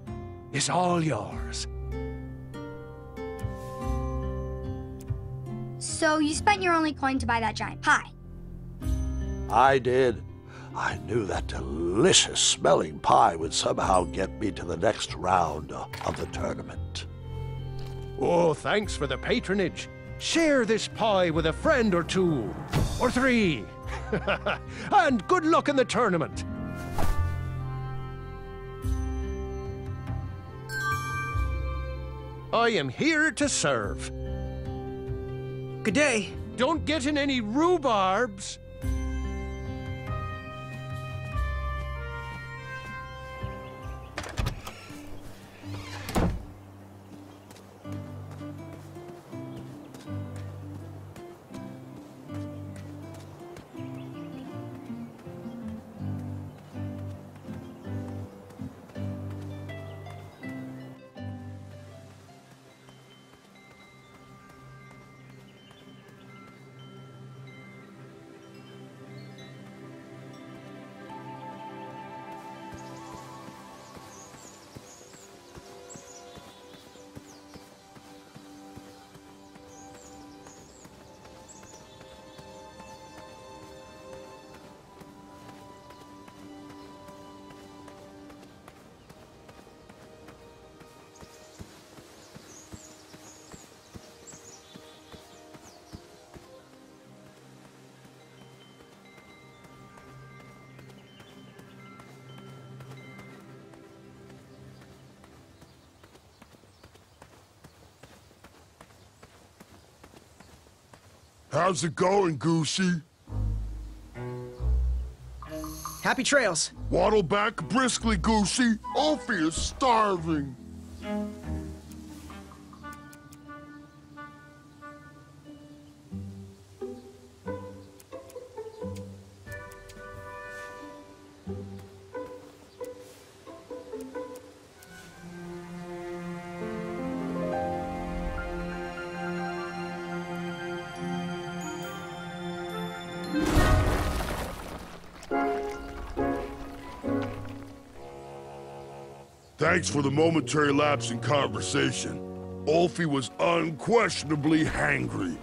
Speaker 12: is all yours.
Speaker 2: So you spent your only coin to buy that giant pie?
Speaker 1: I did. I knew that delicious smelling pie would somehow get me to the next round of the tournament.
Speaker 12: Oh, thanks for the patronage. Share this pie with a friend or 2, or 3. And good luck in the tournament. I am here to serve.
Speaker 5: Good day.
Speaker 12: Don't get in any rhubarbs.
Speaker 15: How's it going, Goosey?
Speaker 5: Happy trails.
Speaker 15: Waddle back briskly, Goosey. Ophi is starving. Thanks for the momentary lapse in conversation. Ulfie was unquestionably hangry.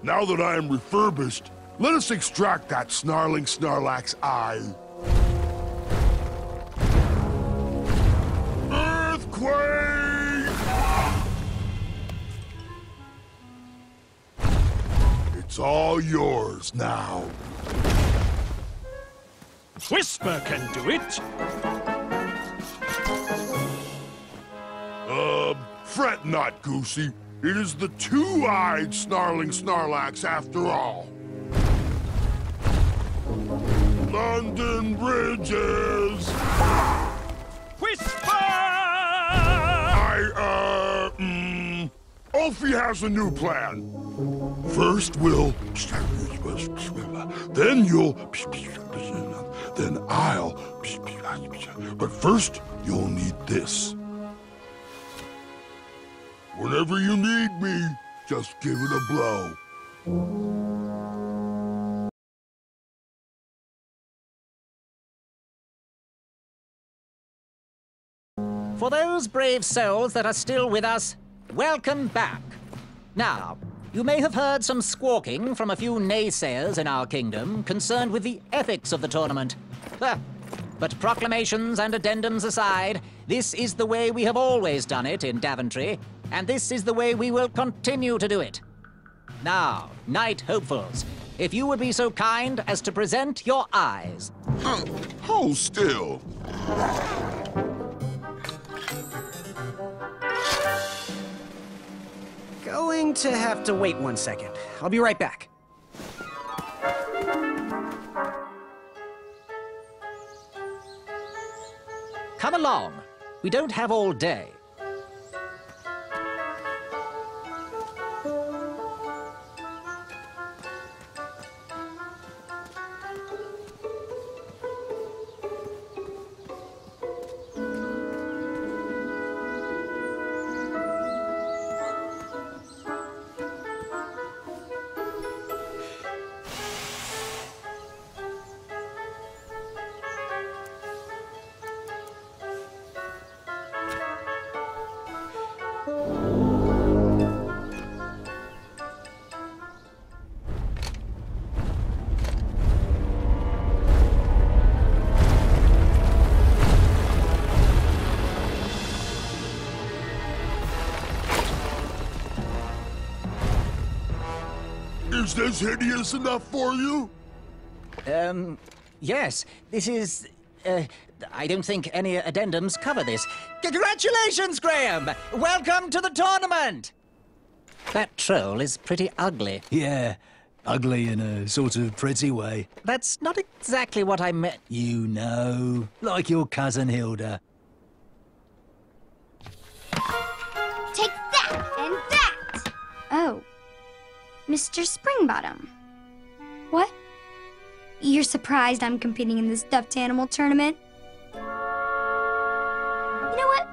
Speaker 15: Now that I am refurbished, let us extract that snarling Snarlack's eye. Earthquake! It's all yours now.
Speaker 11: Whisper can do it.
Speaker 15: Fret not, Goosey. It is the two-eyed snarling Snarlax after all. London Bridges!
Speaker 11: Whisper!
Speaker 15: Ulfie has a new plan. First we'll... Then you'll... Then I'll... But first, you'll need this. Whenever you need me, just give it a blow.
Speaker 9: For those brave souls that are still with us, welcome back. Now, you may have heard some squawking from a few naysayers in our kingdom concerned with the ethics of the tournament. But proclamations and addendums aside, this is the way we have always done it in Daventry, and this is the way we will continue to do it. Now, Knight Hopefuls, if you would be so kind as to present your eyes.
Speaker 10: Hold still.
Speaker 5: Going to have to wait 1 second. I'll be right back.
Speaker 9: Come along. We don't have all day.
Speaker 15: Is this hideous enough for you?
Speaker 9: Yes. This is... I don't think any addendums cover this. Congratulations, Graham! Welcome to the tournament! That troll is pretty ugly.
Speaker 7: Yeah, ugly in a sort of pretty way.
Speaker 9: That's not exactly what I meant.
Speaker 7: You know, like your cousin Hilda.
Speaker 2: Take that and that! Oh. Mr. Springbottom. What? You're surprised I'm competing in the stuffed animal tournament? You know what?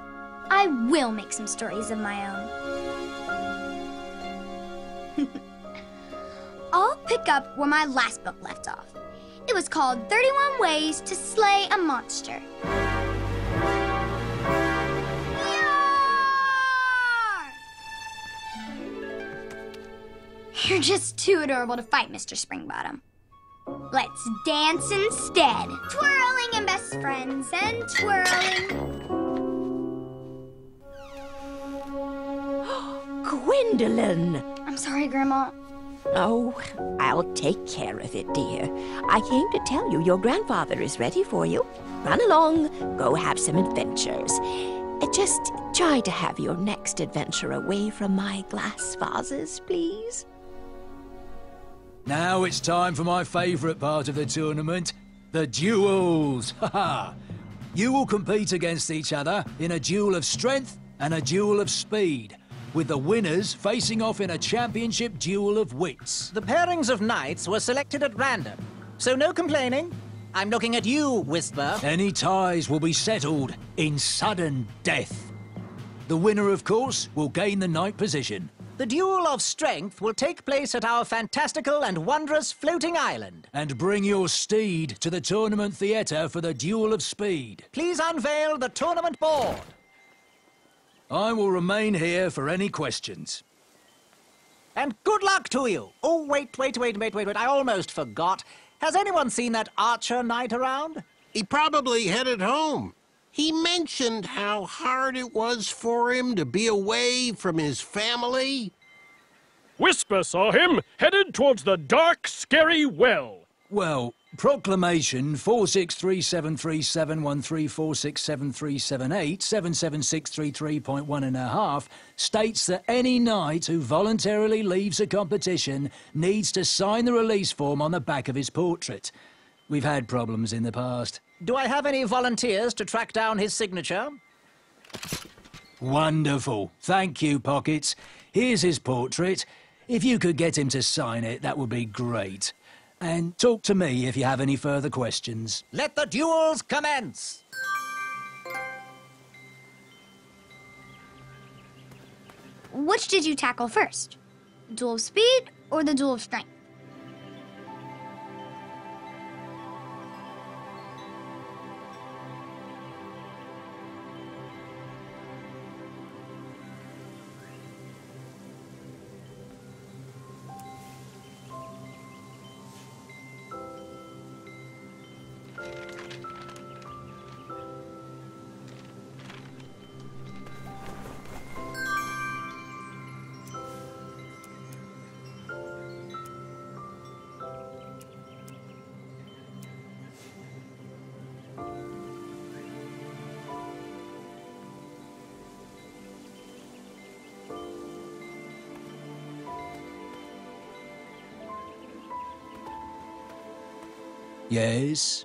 Speaker 2: I will make some stories of my own. I'll pick up where my last book left off. It was called 31 Ways to Slay a Monster. You're just too adorable to fight, Mr. Springbottom. Let's dance instead. Twirling and best friends and twirling.
Speaker 3: Gwendolyn!
Speaker 2: I'm sorry, Grandma.
Speaker 3: Oh, I'll take care of it, dear. I came to tell you your grandfather is ready for you. Run along, go have some adventures. Just try to have your next adventure away from my glass vases, please.
Speaker 7: Now it's time for my favourite part of the tournament, the duels. Ha! You will compete against each other in a duel of strength and a duel of speed, with the winners facing off in a championship duel of wits.
Speaker 9: The pairings of knights were selected at random, so no complaining. I'm looking at you, Whisper.
Speaker 7: Any ties will be settled in sudden death. The winner, of course, will gain the knight position.
Speaker 9: The duel of strength will take place at our fantastical and wondrous floating island.
Speaker 7: And bring your steed to the tournament theatre for the duel of speed.
Speaker 9: Please unveil the tournament board.
Speaker 7: I will remain here for any questions.
Speaker 9: And good luck to you. Oh, wait. I almost forgot. Has anyone seen that archer knight around?
Speaker 12: He probably headed home. He mentioned how hard it was for him to be away from his family.
Speaker 11: Whisper saw him headed towards the dark, scary well.
Speaker 7: Well, Proclamation 463737134673787763.1.5 states that any knight who voluntarily leaves a competition needs to sign the release form on the back of his portrait. We've had problems in the past.
Speaker 9: Do I have any volunteers to track down his signature?
Speaker 7: Wonderful. Thank you, Pockets. Here's his portrait. If you could get him to sign it, that would be great. And talk to me if you have any further questions.
Speaker 9: Let the duels commence!
Speaker 2: Which did you tackle first? The duel of speed or the duel of strength?
Speaker 7: Yes?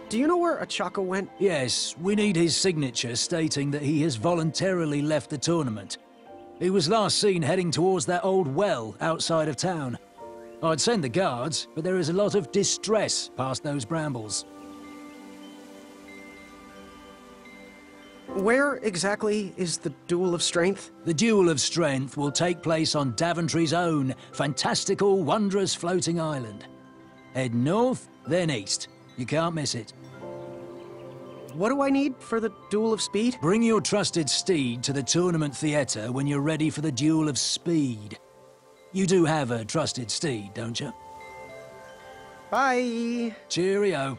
Speaker 5: Do you know where Achaka went?
Speaker 7: Yes, we need his signature stating that he has voluntarily left the tournament. He was last seen heading towards that old well outside of town. I'd send the guards, but there is a lot of distress past those brambles.
Speaker 5: Where exactly is the Duel of Strength?
Speaker 7: The Duel of Strength will take place on Daventry's own fantastical, wondrous floating island. Head north, then east. You can't miss it.
Speaker 5: What do I need for the Duel of Speed?
Speaker 7: Bring your trusted steed to the tournament theatre when you're ready for the Duel of Speed. You do have a trusted steed, don't you?
Speaker 5: Bye!
Speaker 7: Cheerio.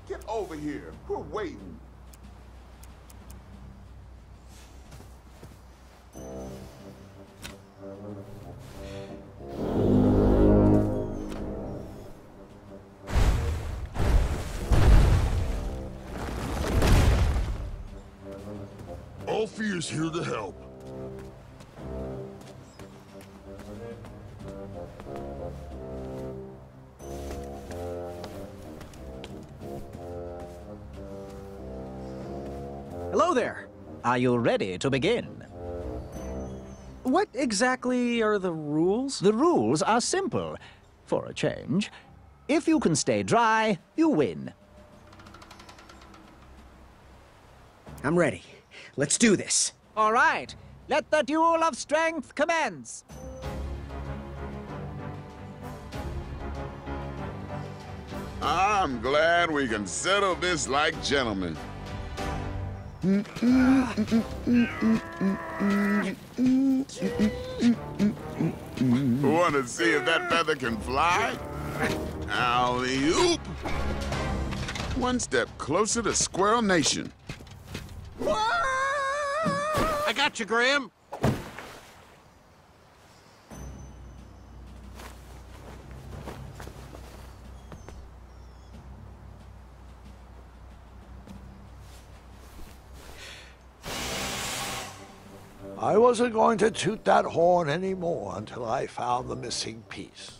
Speaker 10: Get over here. We're waiting.
Speaker 15: Alfie is here to help.
Speaker 5: Hello there.
Speaker 9: Are you ready to begin?
Speaker 5: What exactly are the rules?
Speaker 9: The rules are simple. For a change, if you can stay dry, you win.
Speaker 5: I'm ready. Let's do this.
Speaker 9: All right, let the Duel of Strength commence.
Speaker 10: I'm glad we can settle this like gentlemen. Want to see if that feather can fly? Alley-oop! One step closer to Squirrel Nation.
Speaker 12: I got you, Graham.
Speaker 1: I wasn't going to toot that horn anymore until I found the missing piece.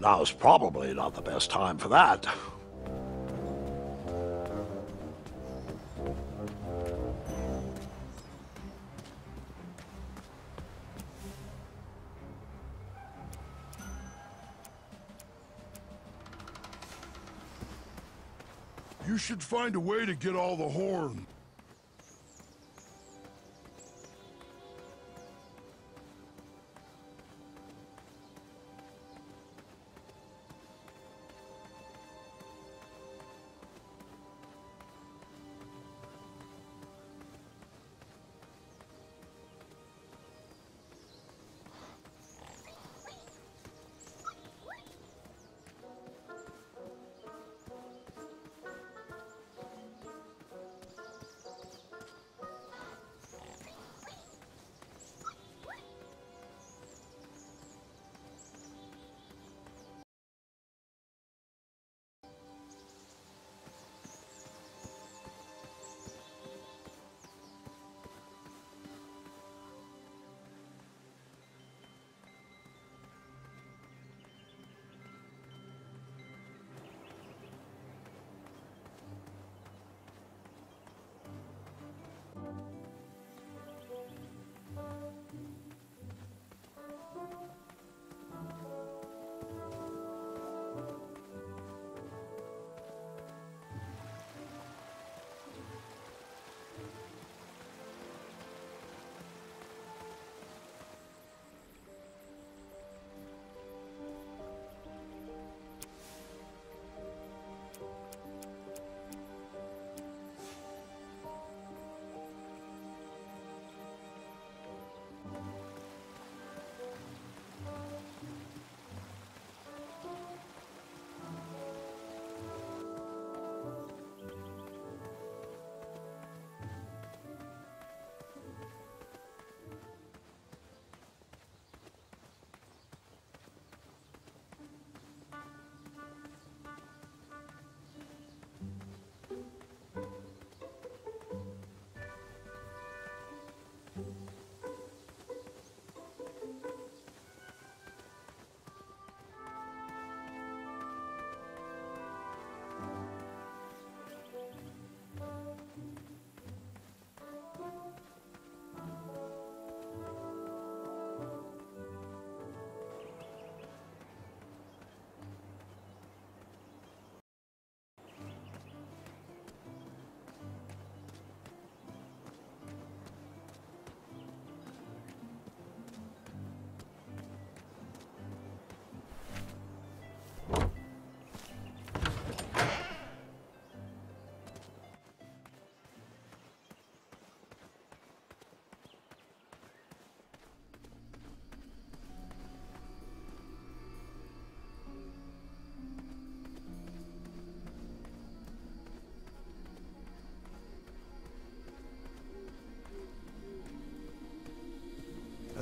Speaker 1: Now's probably not the best time for that.
Speaker 15: You should find a way to get all the horn.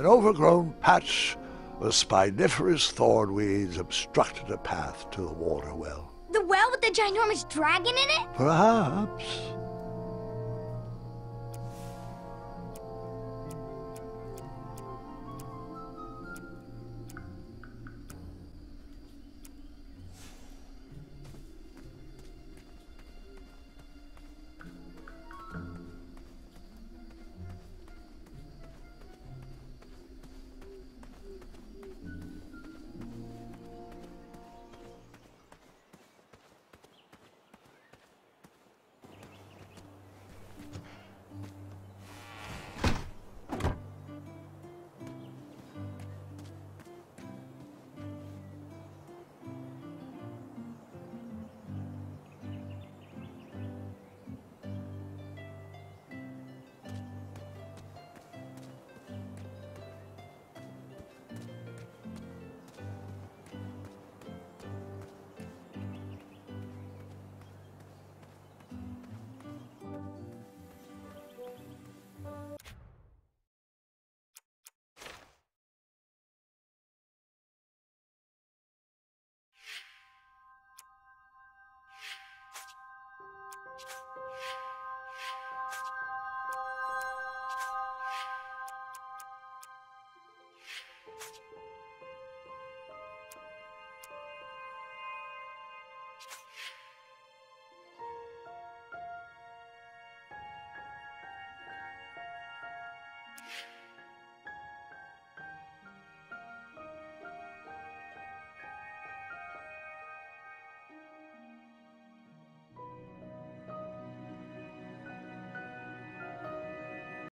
Speaker 1: An overgrown patch of spiniferous thornweeds obstructed a path to the water well.
Speaker 2: The well with the ginormous dragon in it?
Speaker 1: Perhaps.